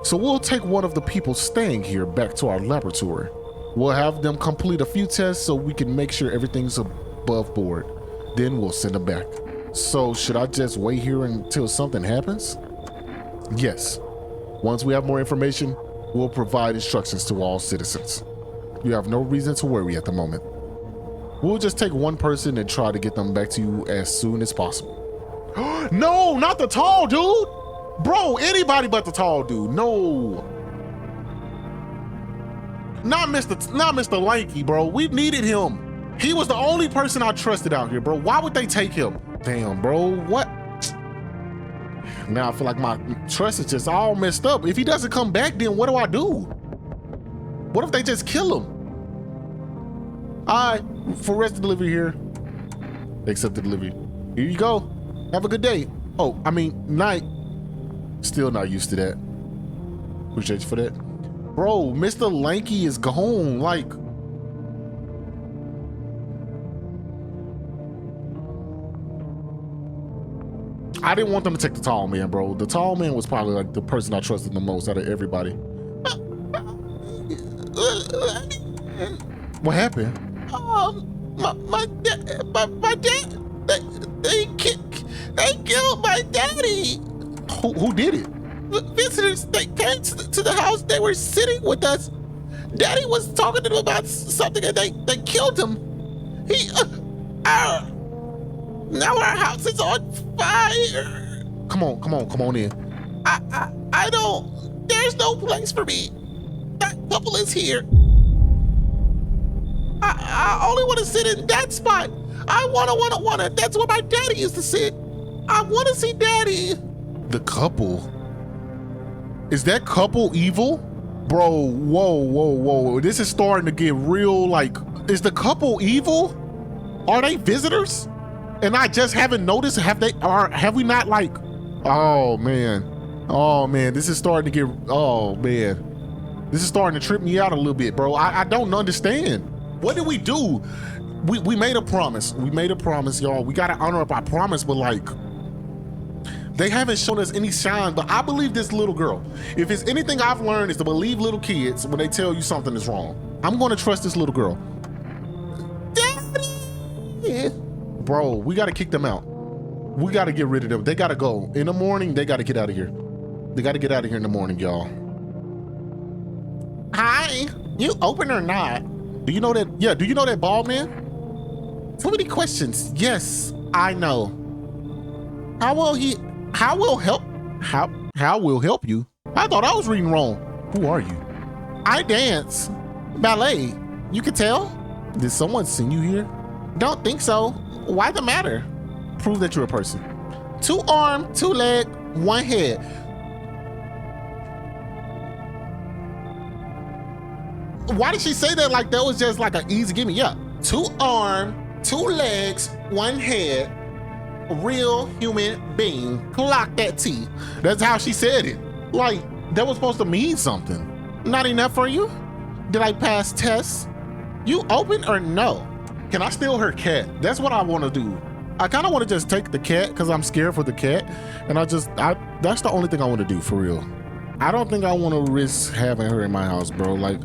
So we'll take one of the people staying here back to our laboratory. We'll have them complete a few tests so we can make sure everything's above board. Then we'll send them back. So should I just wait here until something happens? Yes. Once we have more information, we'll provide instructions to all citizens. You have no reason to worry at the moment. We'll just take one person and try to get them back to you as soon as possible. No, not the tall dude! Bro, anybody but the tall dude. No. Not Mr. Lanky, bro. We needed him. He was the only person I trusted out here, bro. Why would they take him? Damn, bro, what? Now I feel like my trust is just all messed up. If he doesn't come back, then what do I do? What if they just kill him? All right, for rest of delivery here. Accept the delivery. Here you go. Have a good day. Oh, I mean, night. Still not used to that. Appreciate you for that. Bro, Mr. Lanky is gone, like. I didn't want them to take the tall man, bro. The tall man was probably like the person I trusted the most out of everybody. What happened? My dad, they killed my daddy. Who did it? The visitors, they came to the house. They were sitting with us. Daddy was talking to them about something and they killed him. Now our house is on fire. Come on in. I don't, there's no place for me. That couple is here. I only want to sit in that spot. I wanna. That's where my daddy used to sit. I want to see daddy. The couple? Is that couple evil? Bro, whoa. This is starting to get real, like, is the couple evil? Are they visitors? And I just haven't noticed, have we not, like, oh man, this is starting to get, this is starting to trip me out a little bit, bro. I don't understand. What did we do? We made a promise. We made a promise, y'all. We gotta honor up our promise, but like, they haven't shown us any sign, but I believe this little girl. If it's anything I've learned is to believe little kids when they tell you something is wrong. I'm gonna trust this little girl. Daddy! Bro, we gotta kick them out. We gotta get rid of them. They gotta go. In the morning, they gotta get out of here. They gotta get out of here in the morning, y'all. Hi, you open or not? Do you know that? Yeah, do you know that bald man? So many questions. Yes, I know. How will help you? I thought I was reading wrong. Who are you? I dance. Ballet. You can tell? Did someone send you here? Don't think so. Why the matter? Prove that you're a person. 2 arm, 2 leg, 1 head. Why did she say that like that was just like an easy gimme? Yeah. 2 arm, 2 legs, 1 head. A real human being. Clock that T. That's how she said it. Like, that was supposed to mean something. Not enough for you? Did I pass tests? You open or no? Can I steal her cat? That's what I want to do. I kind of want to just take the cat because I'm scared for the cat. And that's the only thing I want to do for real. I don't think I want to risk having her in my house, bro. Like,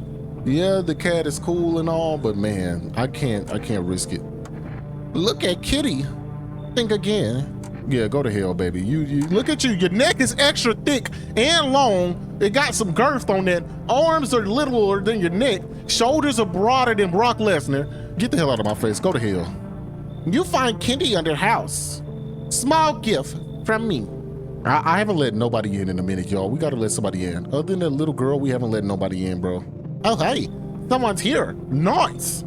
yeah, the cat is cool and all, but man, I can't risk it. Look at Kitty. Think again. Yeah, go to hell, baby. You look at you. Your neck is extra thick and long. It got some girth on that. Arms are littler than your neck. Shoulders are broader than Brock Lesnar. Get the hell out of my face. Go to hell. You find Kitty under house. Small gift from me. I haven't let nobody in a minute, y'all. We gotta let somebody in. Other than that little girl, we haven't let nobody in, bro. Oh, hey, someone's here. Nice.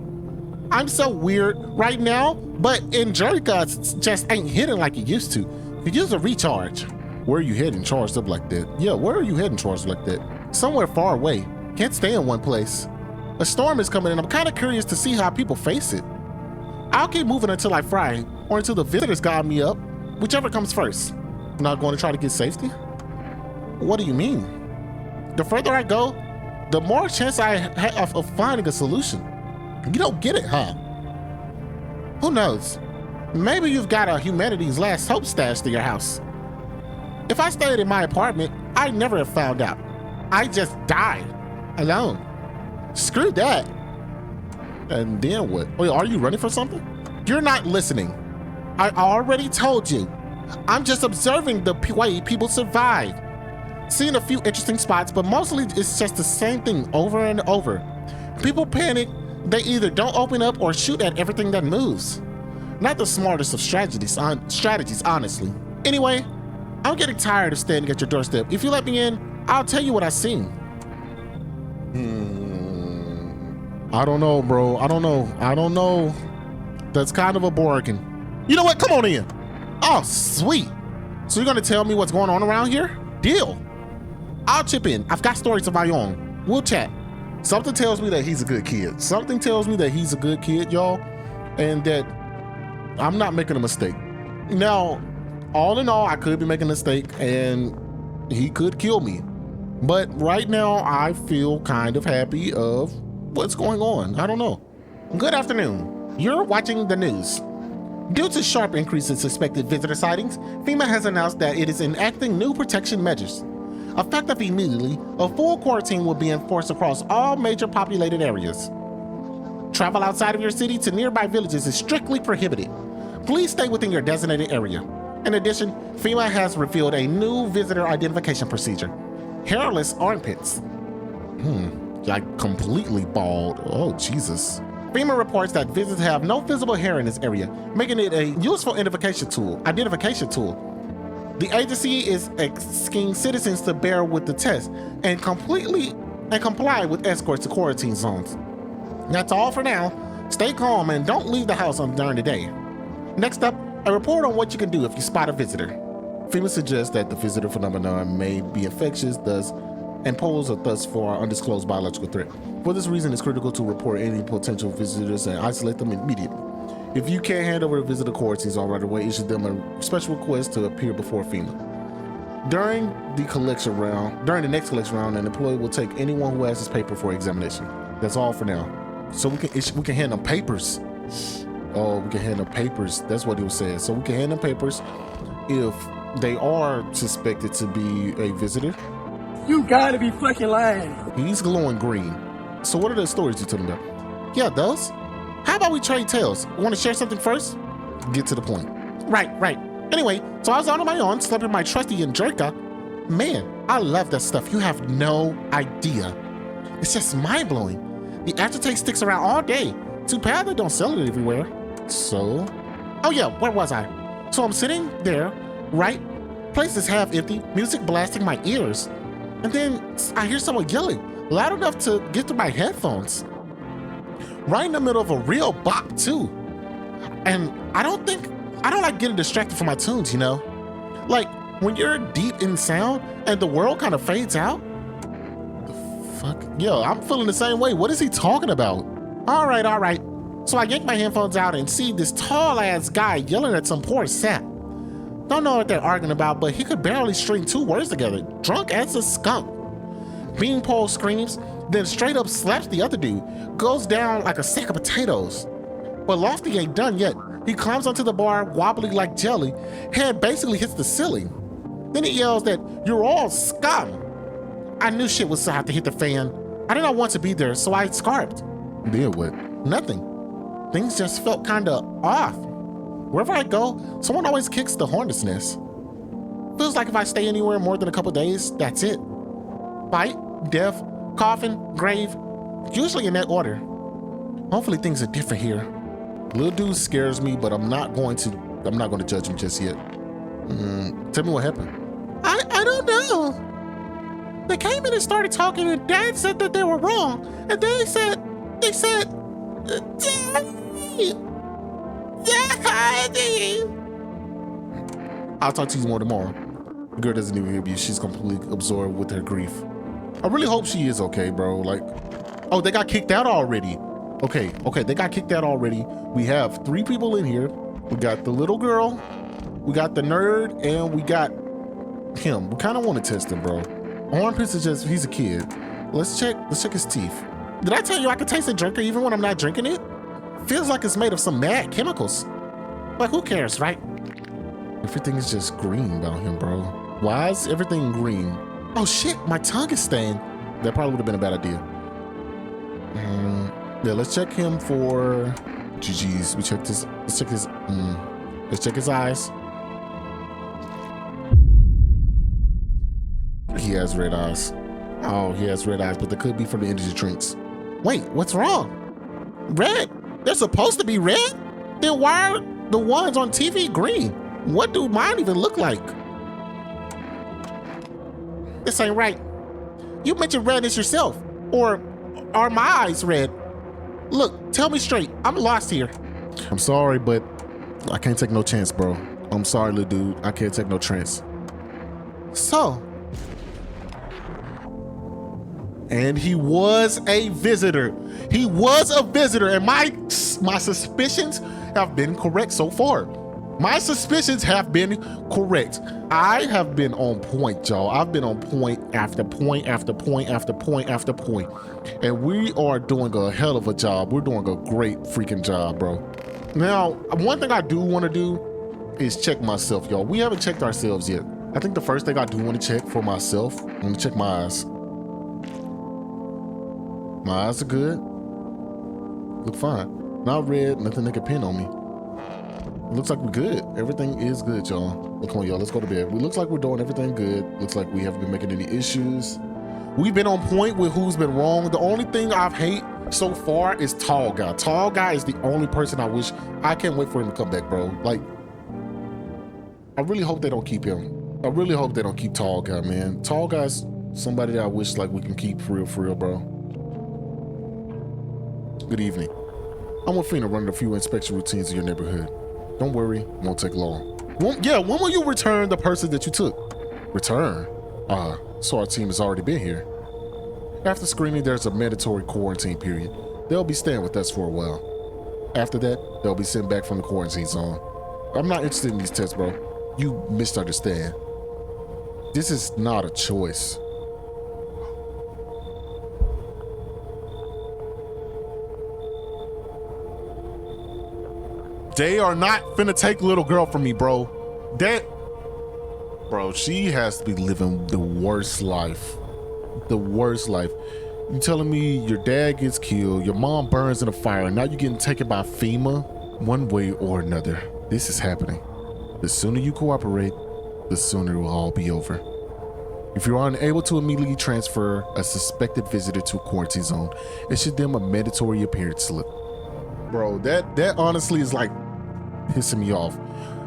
I'm so weird right now, but in Jerica, just ain't hitting like it used to. Could use a recharge. Where are you heading charged up like that? Yeah, where are you heading charged like that? Somewhere far away. Can't stay in one place. A storm is coming and I'm kind of curious to see how people face it. I'll keep moving until I fry or until the visitors guide me up, whichever comes first. Not going to try to get safety? What do you mean? The further I go, the more chance I have of finding a solution. You don't get it, huh? Who knows? Maybe you've got a humanity's last hope stashed in your house. If I stayed in my apartment, I'd never have found out. I just died. Alone. Screw that. And then what? Wait, are you running for something? You're not listening. I already told you. I'm just observing the way people survive. Seeing a few interesting spots, but mostly it's just the same thing over and over. People panic. They either don't open up or shoot at everything that moves. Not the smartest of strategies, honestly. Anyway, I'm getting tired of standing at your doorstep. If you let me in, I'll tell you what I've seen. I don't know, bro. I don't know. That's kind of a bargain. You know what? Come on in. Oh, sweet. So you're gonna tell me what's going on around here? Deal. I'll chip in. I've got stories of my own. We'll chat. Something tells me that he's a good kid. Something tells me that he's a good kid, y'all, and that I'm not making a mistake. Now, all in all, I could be making a mistake and he could kill me. But right now, I feel kind of happy of what's going on. I don't know. Good afternoon. You're watching the news. Due to sharp increase in suspected visitor sightings, FEMA has announced that it is enacting new protection measures. Effective immediately, a full quarantine will be enforced across all major populated areas. Travel outside of your city to nearby villages is strictly prohibited. Please stay within your designated area. In addition, FEMA has revealed a new visitor identification procedure: hairless armpits. Like completely bald. Oh, Jesus. FEMA reports that visitors have no visible hair in this area, making it a useful identification tool. The agency is asking citizens to bear with the test and comply with escorts to quarantine zones. That's all for now. Stay calm and don't leave the house during the day. Next up, a report on what you can do if you spot a visitor. FEMA suggests that the visitor phenomenon may be infectious, and pose a thus far undisclosed biological threat. For this reason, it's critical to report any potential visitors and isolate them immediately. If you can't hand over a visitor quarantine zone right away, issue them a special request to appear before FEMA. During the next collection round, an employee will take anyone who has this paper for examination. That's all for now. So we can hand them papers. Oh, we can hand them papers. That's what he was saying. So we can hand them papers if they are suspected to be a visitor. You gotta be fucking lying. He's glowing green. So what are the stories you telling about? Yeah, those. How about we trade tales? Want to share something first? Get to the point. Right. Anyway, so I was out on my own, slept in my trusty Jerica. Man, I love that stuff. You have no idea. It's just mind-blowing. The aftertaste sticks around all day. Too bad they don't sell it everywhere. So? Oh yeah, where was I? So I'm sitting there, right? Place is half empty, music blasting my ears. And then I hear someone yelling, loud enough to get through my headphones. Right in the middle of a real bop too. And I don't like getting distracted from my tunes, you know? Like when you're deep in sound and the world kind of fades out. The fuck? Yo, I'm feeling the same way. What is he talking about? All right. So I yank my headphones out and see this tall ass guy yelling at some poor sap. Don't know what they're arguing about, but he could barely string two words together. Drunk as a skunk. Beanpole screams, then straight up slaps the other dude, goes down like a sack of potatoes. But Lofty ain't done yet. He climbs onto the bar, wobbly like jelly, head basically hits the ceiling. Then he yells that you're all scum. I knew shit was about to hit the fan. I did not want to be there, so I scarfed. Then what? Nothing. Things just felt kinda off. Wherever I go, someone always kicks the hornet's nest. Feels like if I stay anywhere more than a couple days, that's it. Fight, death, coffin, grave, usually in that order. Hopefully things are different here. Little dude scares me, but I'm not going to judge him just yet. Tell me what happened. I don't know. They came in and started talking, and Dad said that they were wrong. And they said, Daddy. I'll talk to you more tomorrow. The girl doesn't even hear me. She's completely absorbed with her grief. I really hope she is okay, bro. Like, oh, they got kicked out already. Okay, they got kicked out already. We have 3 people in here. We got the little girl, we got the nerd, and we got him. We kind of want to test him, bro. Armpits is just, he's a kid. Let's check his teeth. Did I tell you I could taste a drinker even when I'm not drinking it? Feels like it's made of some mad chemicals. But who cares, right? Everything is just green about him, bro. Why is everything green? Oh shit, my tongue is stained. That probably would have been a bad idea. Yeah, let's check him for GG's. We checked his, let's check his eyes. He has red eyes. Oh, he has red eyes, but they could be from the energy drinks. Wait, what's wrong? Red? They're supposed to be red? Then why are the ones on TV green? What do mine even look like? This ain't right. You mentioned redness yourself. Or are my eyes red? Look, tell me straight. I'm lost here. I'm sorry, but I can't take no chance, bro. I'm sorry, little dude. I can't take no chance. So. And he was a visitor. He was a visitor, and my suspicions have been correct so far. My suspicions have been correct. I have been on point, y'all. I've been on point after point after point after point after point. And we are doing a hell of a job. We're doing a great freaking job, bro. Now, one thing I do want to do is check myself, y'all. We haven't checked ourselves yet. I think the first thing I do want to check for myself, I want to check my eyes. My eyes are good. Look fine. Not red, nothing they can pin on me. It looks like we're good. Everything is good, y'all. Come on, y'all, let's go to bed. It looks like we're doing everything good. Looks like we haven't been making any issues. We've been on point with who's been wrong. The only thing I've hate so far is Tall Guy. Tall Guy is the only person I wish, I can't wait for him to come back, bro. Like, I really hope they don't keep him. I really hope they don't keep Tall Guy, man. Tall Guy's somebody that I wish like we can keep for real, bro. Good evening. I'm with Fina running a few inspection routines in your neighborhood. Don't worry, it won't take long. When will you return the person that you took? Return? So our team has already been here. After screening, there's a mandatory quarantine period. They'll be staying with us for a while. After that, they'll be sent back from the quarantine zone. I'm not interested in these tests, bro. You misunderstand. This is not a choice. They are not finna take little girl from me, bro. Bro, she has to be living the worst life. The worst life. You telling me your dad gets killed, your mom burns in a fire, and now you're getting taken by FEMA? One way or another, this is happening. The sooner you cooperate, the sooner it will all be over. If you are unable to immediately transfer a suspected visitor to a quarantine zone, issue them a mandatory appearance slip. Bro, that honestly is like pissing me off.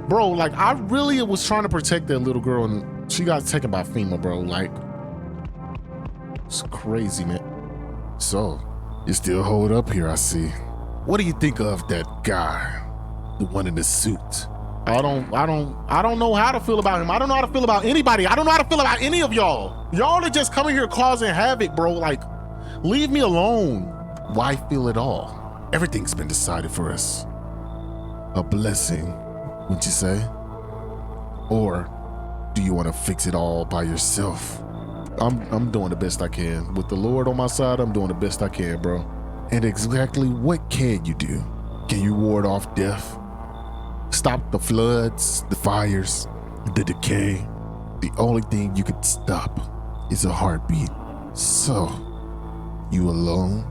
Bro, like I really was trying to protect that little girl and she got taken by FEMA, bro. Like, it's crazy, man. So, you still hold up here, I see. What do you think of that guy? The one in the suit? I don't know how to feel about him. I don't know how to feel about anybody. I don't know how to feel about any of y'all. Y'all are just coming here causing havoc, bro. Like, leave me alone. Why feel it all? Everything's been decided for us. A blessing, wouldn't you say? Or do you want to fix it all by yourself? I'm doing the best I can. With the Lord on my side, I'm doing the best I can, bro. And exactly what can you do? Can you ward off death? Stop the floods, the fires, the decay? The only thing you can stop is a heartbeat. So, you alone?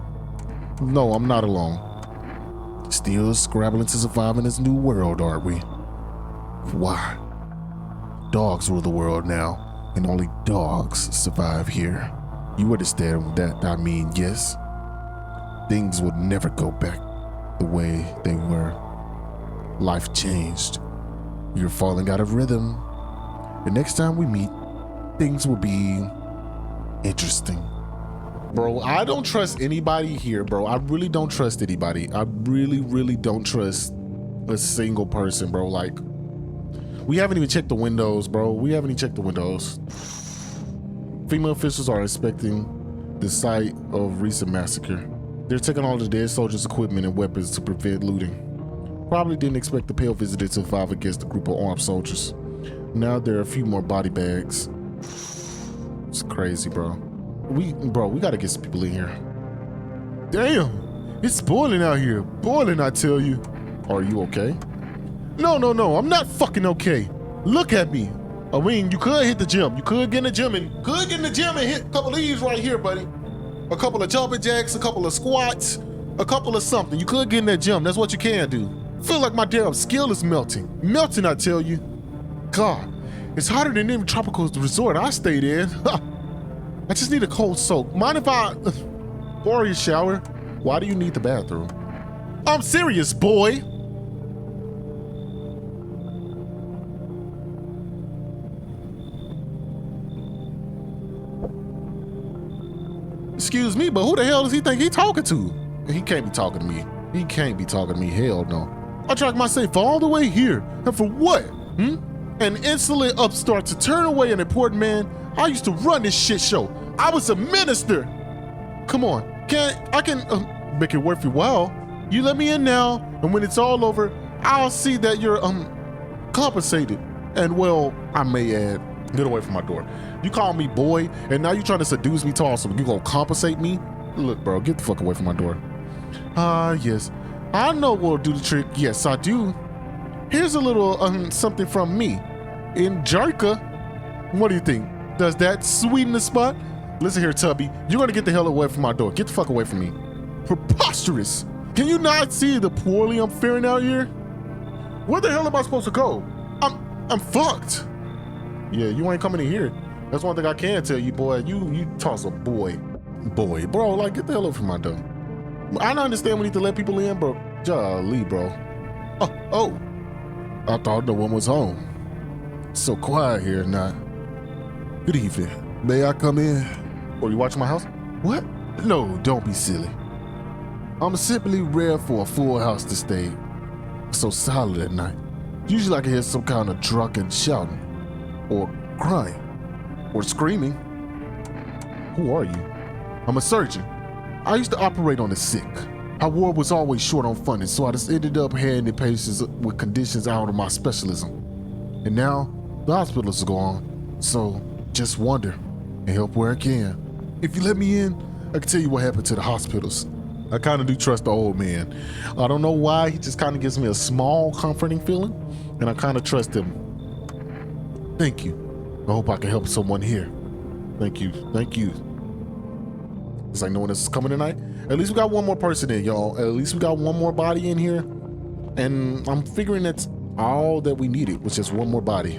No, I'm not alone. Still scrabbling to survive in this new world, aren't we? Why? Dogs rule the world now, and only dogs survive here. You understand that I mean, yes? Things would never go back the way they were. Life changed. You're falling out of rhythm. The next time we meet, things will be interesting. Bro, I don't trust anybody here, bro. I really don't trust anybody. I really don't trust a single person, bro. Like, we haven't even checked the windows, bro. We haven't even checked the windows. FEMA officials are inspecting the site of recent massacre. They're taking all the dead soldiers' equipment and weapons to prevent looting. Probably didn't expect the pale visitor to survive against a group of armed soldiers. Now there are a few more body bags. It's crazy, bro. We gotta get some people in here. Damn, it's boiling out here. Boiling, I tell you. Are you okay? No, I'm not fucking okay. Look at me. I mean, you could hit the gym. You could get in the gym and hit a couple of these right here, buddy. A couple of jumping jacks, a couple of squats, a couple of something. You could get in that gym. That's what you can do. Feel like my damn skill is melting. Melting, I tell you. God, it's hotter than any tropical resort I stayed in. I just need a cold soak. Mind if I borrow your shower? Why do you need the bathroom? I'm serious, boy. Excuse me, but who the hell does he think he's talking to? He can't be talking to me. He can't be talking to me. Hell no. I tracked my safe all the way here. And for what? An insolent upstart to turn away an important man? I used to run this shit show. I was a minister. Come on. I can make it worth your while. You let me in now, and when it's all over, I'll see that you're compensated. And well, I may add, get away from my door. You call me boy, and now you trying to seduce me to awesome. You gonna compensate me? Look, bro, get the fuck away from my door. Yes. I know what'll do the trick. Yes, I do. Here's a little something from me. In Jerka. What do you think? Does that sweeten the spot? Listen here, Tubby. You're gonna get the hell away from my door. Get the fuck away from me. Preposterous. Can you not see the poorly I'm faring out here? Where the hell am I supposed to go? I'm fucked. Yeah, you ain't coming in here. That's one thing I can tell you, boy. You toss a boy. Boy, bro, like, get the hell away from my door. I don't understand we need to let people in, bro. Jolly, bro. Oh. I thought no one was home. It's so quiet here now. Good evening. May I come in? Or you watching my house? What? No, don't be silly. I'm simply rare for a full house to stay so silent at night. Usually I can hear some kind of drunken shouting, or crying, or screaming. Who are you? I'm a surgeon. I used to operate on the sick. Our ward was always short on funding, so I just ended up handling patients with conditions out of my specialism. And now, the hospital is gone, so just wonder and help where I can. If you let me in, I can tell you what happened to the hospitals. I kind of do trust the old man. I don't know why, he just kind of gives me a small comforting feeling, and I kind of trust him. Thank you. I hope I can help someone here. Thank you. It's like no one else is coming tonight. At least we got one more person in, y'all. At least we got one more body in here. And I'm figuring that's all that we needed, was just one more body.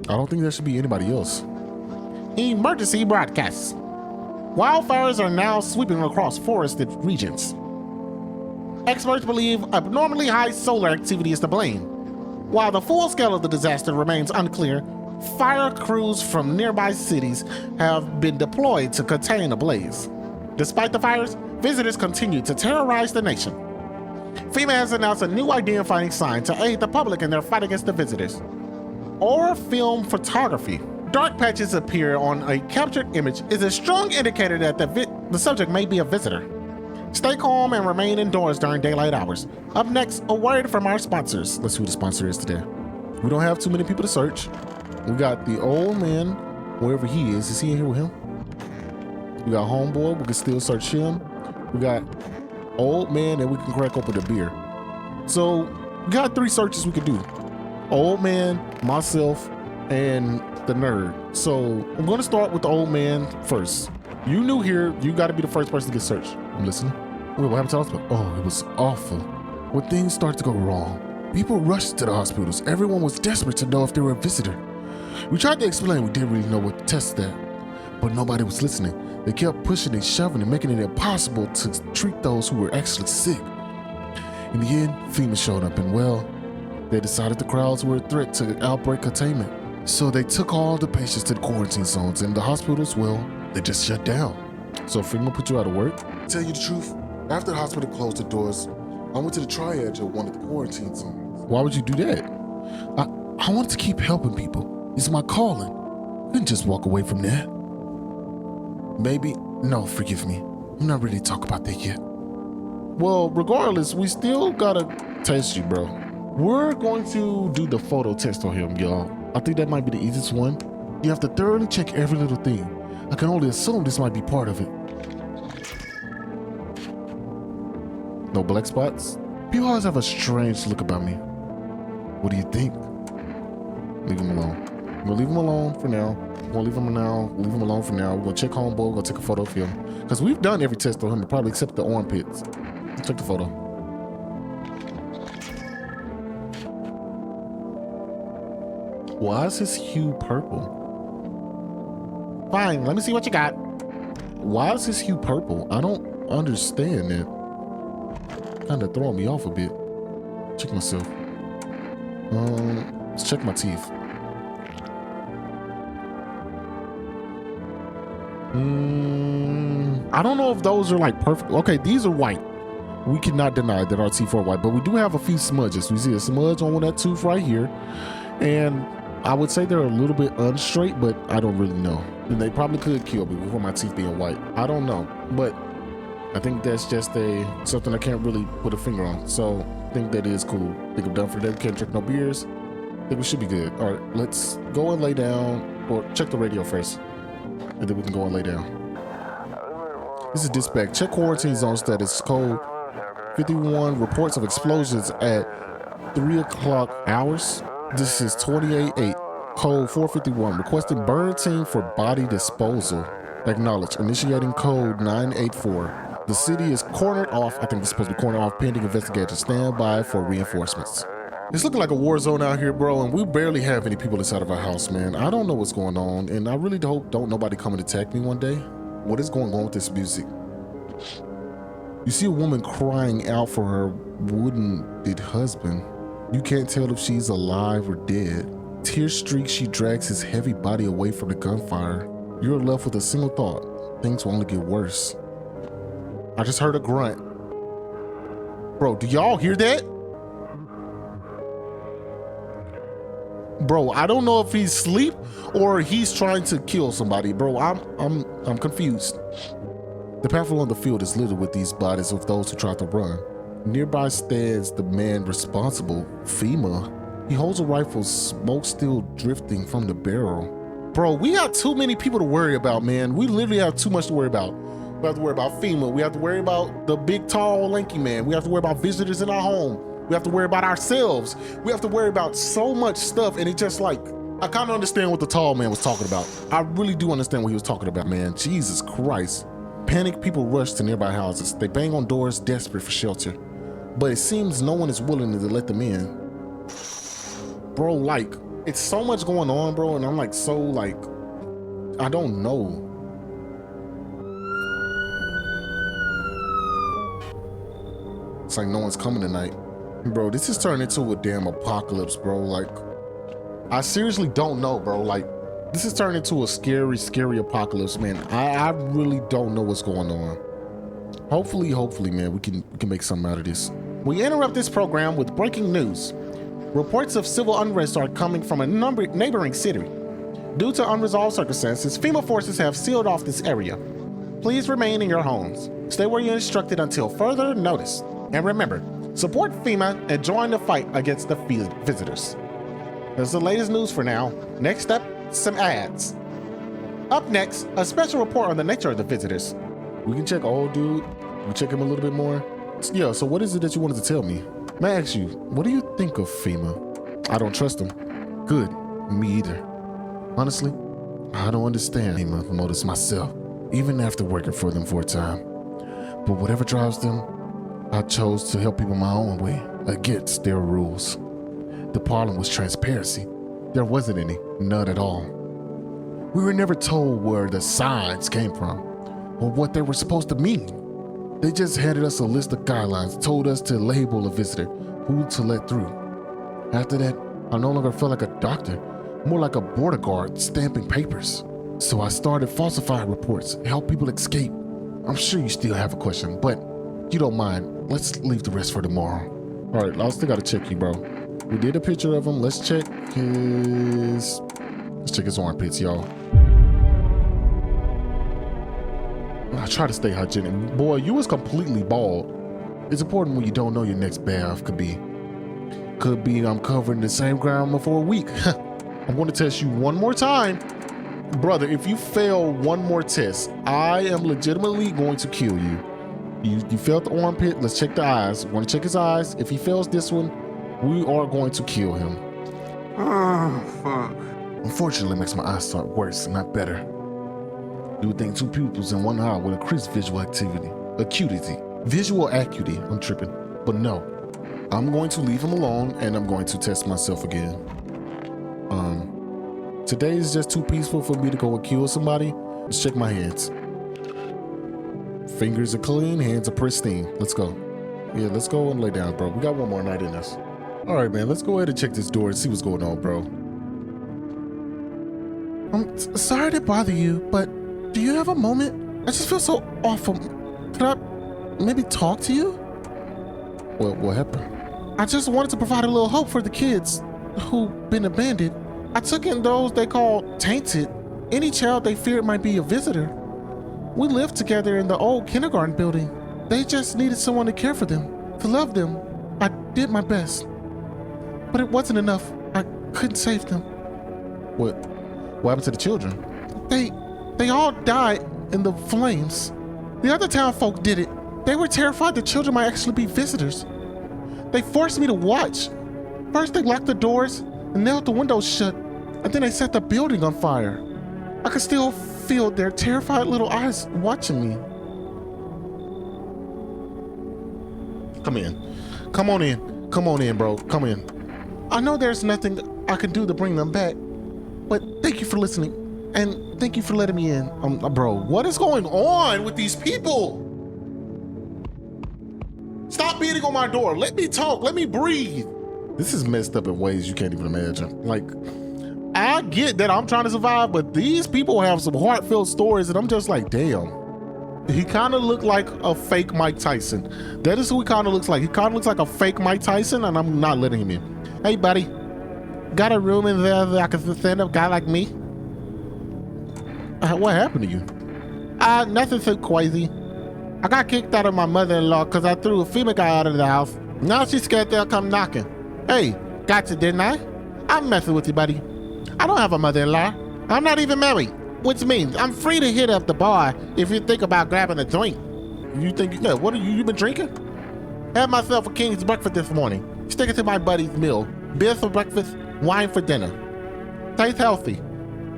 I don't think there should be anybody else. Emergency broadcasts. Wildfires are now sweeping across forested regions. Experts believe abnormally high solar activity is to blame. While the full scale of the disaster remains unclear, fire crews from nearby cities have been deployed to contain the blaze. Despite the fires, visitors continue to terrorize the nation. FEMA has announced a new identifying sign to aid the public in their fight against the visitors. Or film photography. Dark patches appear on a captured image is a strong indicator that the subject may be a visitor. Stay calm and remain indoors during daylight hours. Up next, a word from our sponsors. Let's see who the sponsor is today. We don't have too many people to search. We got the old man, wherever he is. Is he in here with him? We got homeboy, we can still search him. We got old man, and we can crack open the beer. So we got 3 searches we could do. Old man, myself, and the nerd. So I'm gonna start with the old man first. You new here, you gotta be the first person to get searched. I'm listening. Wait, what happened to the hospital? Oh, it was awful. When things started to go wrong, people rushed to the hospitals. Everyone was desperate to know if they were a visitor. We tried to explain we didn't really know what to test that, but nobody was listening. They kept pushing and shoving and making it impossible to treat those who were actually sick. In the end, FEMA showed up and, well, they decided the crowds were a threat to outbreak containment. So they took all the patients to the quarantine zones, and the hospitals, well, they just shut down. So FEMA put you out of work? Tell you the truth, after the hospital closed the doors, I went to the triage of one of the quarantine zones. Why would you do that? I wanted to keep helping people. It's my calling. I couldn't just walk away from that. Maybe, no, forgive me. I'm not ready to talk about that yet. Well, regardless, we still gotta test you, bro. We're going to do the photo test on him, y'all. I think that might be the easiest one. You have to thoroughly check every little thing. I can only assume this might be part of it. No black spots? People always have a strange look about me. What do you think? Leave him alone. I'm gonna leave him alone for now. I'm gonna leave him alone for now. We're gonna check homeboy, we're gonna take a photo of him. Because we've done every test on him, probably except the armpits. Check the photo. Why is his hue purple? Fine, let me see what you got. Why is his hue purple? I don't understand that. Kind of throwing me off a bit. Check myself. Let's check my teeth. I don't know if those are like perfect. Okay, these are white. We cannot deny that our teeth are white, but we do have a few smudges. We see a smudge on that tooth right here, and I would say they're a little bit unstraight, but I don't really know. And they probably could kill me before my teeth being white. I don't know, but I think that's just something I can't really put a finger on. So I think that is cool. I think I'm done for that. Can't drink no beers. I think we should be good. All right, let's go and lay down, or check the radio first, and then we can go and lay down. This is dispatch. Check quarantine zone status. Code 51. Reports of explosions at 3 o'clock hours. This is 28-8. Code 451. Requesting burn team for body disposal. Acknowledge. Initiating code 984. The city is cornered off. I think it's supposed to be cornered off pending investigation. Stand by for reinforcements. It's looking like a war zone out here, bro, and we barely have any people inside of our house, man. I don't know what's going on, and I really hope don't nobody come and attack me one day. What is going on with this music? You see a woman crying out for her wounded husband. You can't tell if she's alive or dead. Tear streaks, she drags his heavy body away from the gunfire. You're left with a single thought. Things will only get worse. I just heard a grunt. Bro, do y'all hear that? Bro, I don't know if he's asleep or he's trying to kill somebody. Bro, I'm confused. The path along the field is littered with these bodies of those who tried to run. Nearby stands the man responsible, FEMA. He holds a rifle, smoke still drifting from the barrel. Bro, we got too many people to worry about, man. We literally have too much to worry about. We have to worry about FEMA. We have to worry about the big, tall, lanky man. We have to worry about visitors in our home. We have to worry about ourselves. We have to worry about so much stuff, and it's just like, I kind of understand what the tall man was talking about. I really do understand what he was talking about, man. Jesus Christ. Panicked people rush to nearby houses. They bang on doors, desperate for shelter. But it seems no one is willing to let them in. Bro, like, it's so much going on, bro, and I'm like, so, like, I don't know. It's like no one's coming tonight. Bro, this is turning into a damn apocalypse, bro. Like, I seriously don't know, bro. Like, this is turning into a scary, scary apocalypse, man. I really don't know what's going on. Hopefully, man, we can make something out of this. We interrupt this program with breaking news. Reports of civil unrest are coming from a neighboring city. Due to unresolved circumstances, FEMA forces have sealed off this area. Please remain in your homes. Stay where you're instructed until further notice. And remember, support FEMA and join the fight against the visitors. That's the latest news for now. Next up, some ads. Up next, a special report on the nature of the visitors. We can check old dude. We check him a little bit more. Yeah, so what is it that you wanted to tell me? May I ask you, what do you think of FEMA? I don't trust them. Good, me either. Honestly, I don't understand FEMA motives myself, even after working for them for a time. But whatever drives them, I chose to help people my own way, against their rules. The problem was transparency. There wasn't any, none at all. We were never told where the signs came from, or what they were supposed to mean. They just handed us a list of guidelines, told us to label a visitor, who to let through. After that, I no longer felt like a doctor, more like a border guard stamping papers. So I started falsifying reports, help people escape. I'm sure you still have a question, but if you don't mind, let's leave the rest for tomorrow. All right, I still gotta check you, bro. We did a picture of him. Let's check his armpits, y'all. I try to stay hygienic. Boy, you was completely bald. It's important when you don't know your next bath could be. I'm covering the same ground for a week. I'm going to test you one more time. Brother, if you fail one more test, I am legitimately going to kill you. You failed the armpit. Let's check the eyes. Want to check his eyes? If he fails this one, we are going to kill him. Oh, fuck. Unfortunately, it makes my eyesight worse, not better. You would think two pupils in one eye would increase visual visual acuity. I'm tripping, but no. I'm going to leave him alone, and I'm going to test myself again. Today is just too peaceful for me to go and kill somebody. Let's check my hands. Fingers are clean, hands are pristine. Let's go. Yeah, let's go and lay down, bro. We got one more night in us. All right, man, let's go ahead and check this door and see what's going on, bro. I'm sorry to bother you, but do you have a moment? I just feel so awful. Could I maybe talk to you? What happened? I just wanted to provide a little hope for the kids who've been abandoned. I took in those they call tainted. Any child they feared might be a visitor. We lived together in the old kindergarten building. They just needed someone to care for them, to love them. I did my best, but it wasn't enough. I couldn't save them. What happened to the children? They all died in the flames. The other town folk did it. They were terrified the children might actually be visitors. They forced me to watch. First they locked the doors and nailed the windows shut, and then they set the building on fire. I could still feel their terrified little eyes watching me. Come on in, bro. Come in. I know there's nothing I can do to bring them back, but thank you for listening, and thank you for letting me in. Bro, what is going on with these people? Stop beating on my door. Let me talk. Let me breathe. This is messed up in ways you can't even imagine. Like, I get that I'm trying to survive, but these people have some heartfelt stories, and I'm just like, damn. He kind of looked like a fake Mike Tyson. That is who he kind of looks like. He kind of looks like a fake Mike Tyson, and I'm not letting him in. Hey, buddy. Got a room in there that I can stand up guy like me? What happened to you? Nothing so crazy. I got kicked out of my mother-in-law because I threw a FEMA guy out of the house. Now she's scared they'll come knocking. Hey, gotcha, didn't I? I'm messing with you, buddy. I don't have a mother-in-law. I'm not even married, which means I'm free to hit up the bar if you think about grabbing a drink. You think, yeah, what are you been drinking? Had myself a king's breakfast this morning. Sticking to my buddy's meal. Beer for breakfast, wine for dinner. Tastes healthy.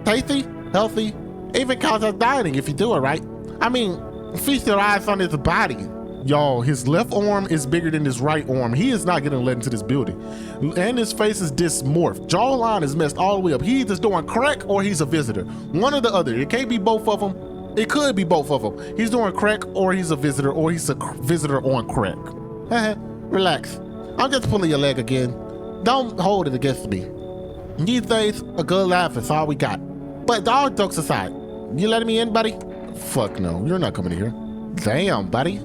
Tasty, healthy, even counts as dining if you do it right. I mean, feast your eyes on his body. Y'all, his left arm is bigger than his right arm. He is not getting let into this building. And his face is dysmorphed. Jawline is messed all the way up. He's either doing crack or he's a visitor. One or the other. It can't be both of them. It could be both of them. He's doing crack or he's a visitor or he's a visitor on crack. Relax. I'm just pulling your leg again. Don't hold it against me. These days, a good laugh is all we got. But all jokes aside, you letting me in, buddy? Fuck no, you're not coming in here. Damn, buddy.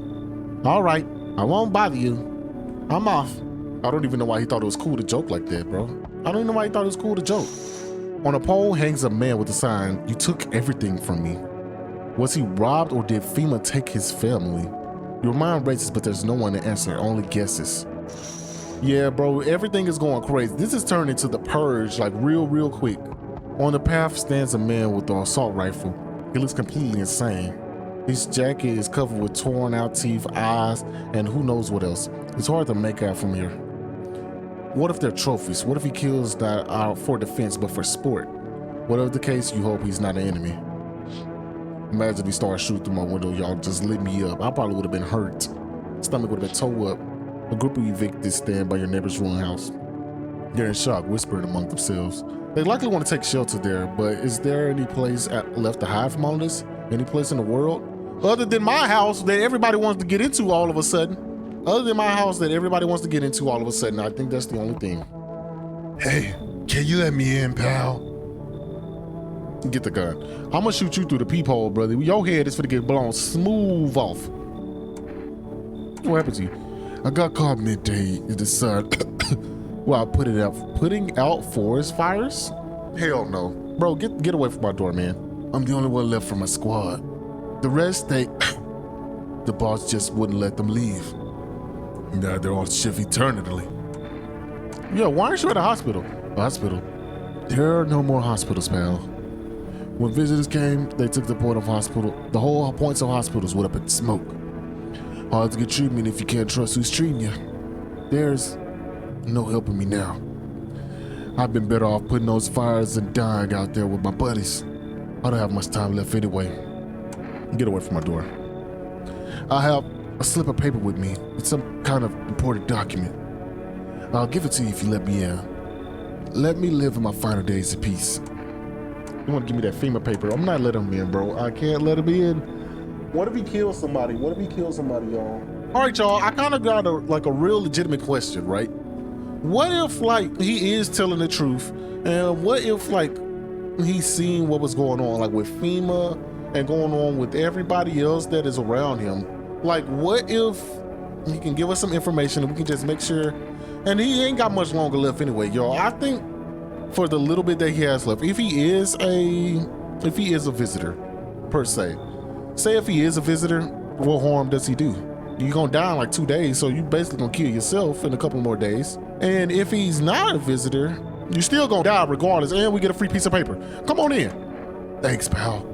All right, I won't bother you. I'm off. I don't even know why he thought it was cool to joke like that, bro. I don't even know why he thought it was cool to joke. On a pole hangs a man with a sign, "You took everything from me." Was he robbed or did FEMA take his family? Your mind races, but there's no one to answer, only guesses. Yeah, bro, everything is going crazy. This is turning into The Purge, like real quick. On the path stands a man with an assault rifle. He looks completely insane. His jacket is covered with torn out teeth, eyes, and who knows what else. It's hard to make out from here. What if they're trophies? What if he kills that out for defense but for sport? Whatever the case, you hope he's not an enemy. Imagine if he started shooting through my window, y'all just lit me up. I probably would have been hurt. Stomach would have been tore up. A group of evicted stand by your neighbor's ruined house. They're in shock, whispering among themselves. They likely want to take shelter there, but is there any place left to hide from all this? Any place in the world? Other than my house that everybody wants to get into all of a sudden. I think that's the only thing. Hey, can you let me in, pal? Get the gun. I'm gonna shoot you through the peephole, brother. Your head is finna get blown smooth off. What happened to you? I got caught midday in the sun. Well, putting out forest fires? Hell no. Bro, get away from my door, man. I'm the only one left from my squad. The rest, the boss just wouldn't let them leave. Now they're on shift eternally. Yo, why aren't you at a hospital? A hospital? There are no more hospitals, pal. When visitors came, they took the point of hospital. The whole points of hospitals went up in smoke. Hard to get treatment if you can't trust who's treating you. There's no helping me now. I've been better off putting those fires and dying out there with my buddies. I don't have much time left anyway. Get away from my door. I have a slip of paper with me. It's some kind of important document. I'll give it to you if you let me in. Let me live in my final days in peace. You want to give me that FEMA paper? I'm not letting him in, bro. I can't let him in. What if he kills somebody? Y'all? All right, y'all. I kind of got a real legitimate question, right? What if he is telling the truth, and what if he's seen what was going on with FEMA and going on with everybody else that is around him? What if he can give us some information and we can just make sure? And he ain't got much longer left anyway, y'all. I think for the little bit that he has left, if he is a visitor per se, say if he is a visitor, what harm does he do? You're gonna die in 2 days, so you basically gonna kill yourself in a couple more days. And if he's not a visitor, you're still gonna die regardless, and we get a free piece of paper. Come on in. Thanks, pal.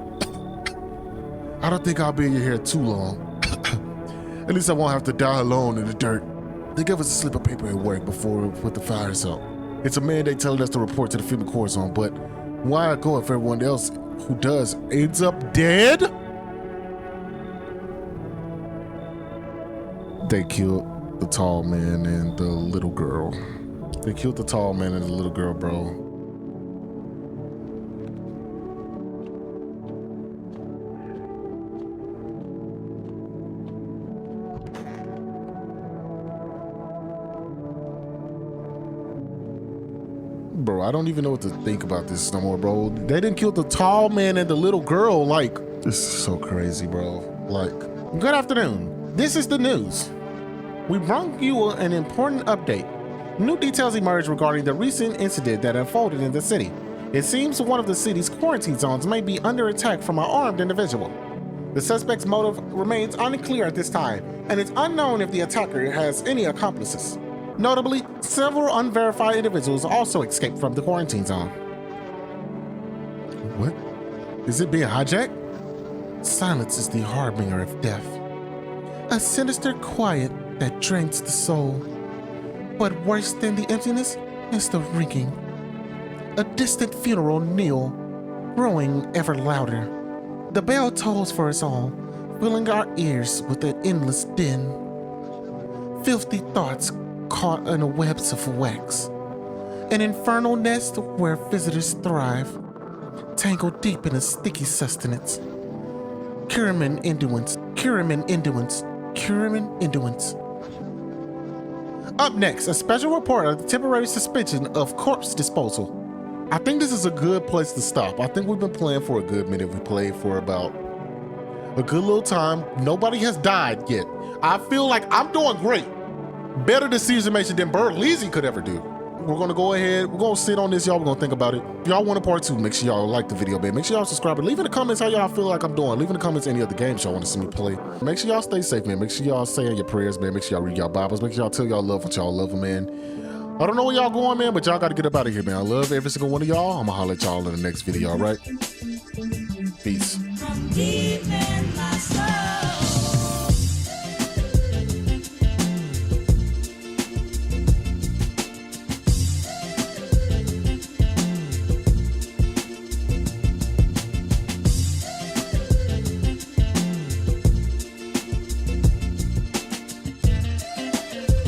I don't think I'll be in your hair too long. At least I won't have to die alone in the dirt. They give us a slip of paper at work before we put the fires out. It's a mandate telling us to report to the FEMA Corps Zone, but why go if everyone else who does ends up dead? They killed the tall man and the little girl. Bro. Bro, I don't even know what to think about this no more, bro. They didn't kill the tall man and the little girl. This is so crazy, bro. Good afternoon. This is the news. We brought you an important update. New details emerged regarding the recent incident that unfolded in the city. It seems one of the city's quarantine zones may be under attack from an armed individual. The suspect's motive remains unclear at this time, and it's unknown if the attacker has any accomplices. Notably, several unverified individuals also escaped from the quarantine zone. What? Is it being hijacked? Silence is the harbinger of death. A sinister quiet that drains the soul. But worse than the emptiness is the ringing. A distant funeral knell, growing ever louder. The bell tolls for us all, filling our ears with an endless din. Filthy thoughts caught in a webs of wax. An infernal nest where visitors thrive, tangled deep in a sticky sustenance. Curamin induence. Up next, a special report of the temporary suspension of corpse disposal. I think this is a good place to stop. I think we've been playing for a good minute. We played for about a good little time. Nobody has died yet. I feel like I'm doing great. Better decision making than Berleezy could ever do. We're gonna go ahead. We're gonna sit on this, y'all. We're gonna think about it. If y'all want a part 2, make sure y'all like the video, man. Make sure y'all subscribe. Leave in the comments how y'all feel like I'm doing. Leave in the comments any other games y'all want to see me play. Make sure y'all stay safe, man. Make sure y'all say your prayers, man. Make sure y'all read y'all Bibles. Make sure y'all tell y'all love what y'all love, man. I don't know where y'all going, man, but y'all got to get up out of here, man. I love every single one of y'all. I'm going to holler at y'all in the next video, all right? Peace. Deep in my soul.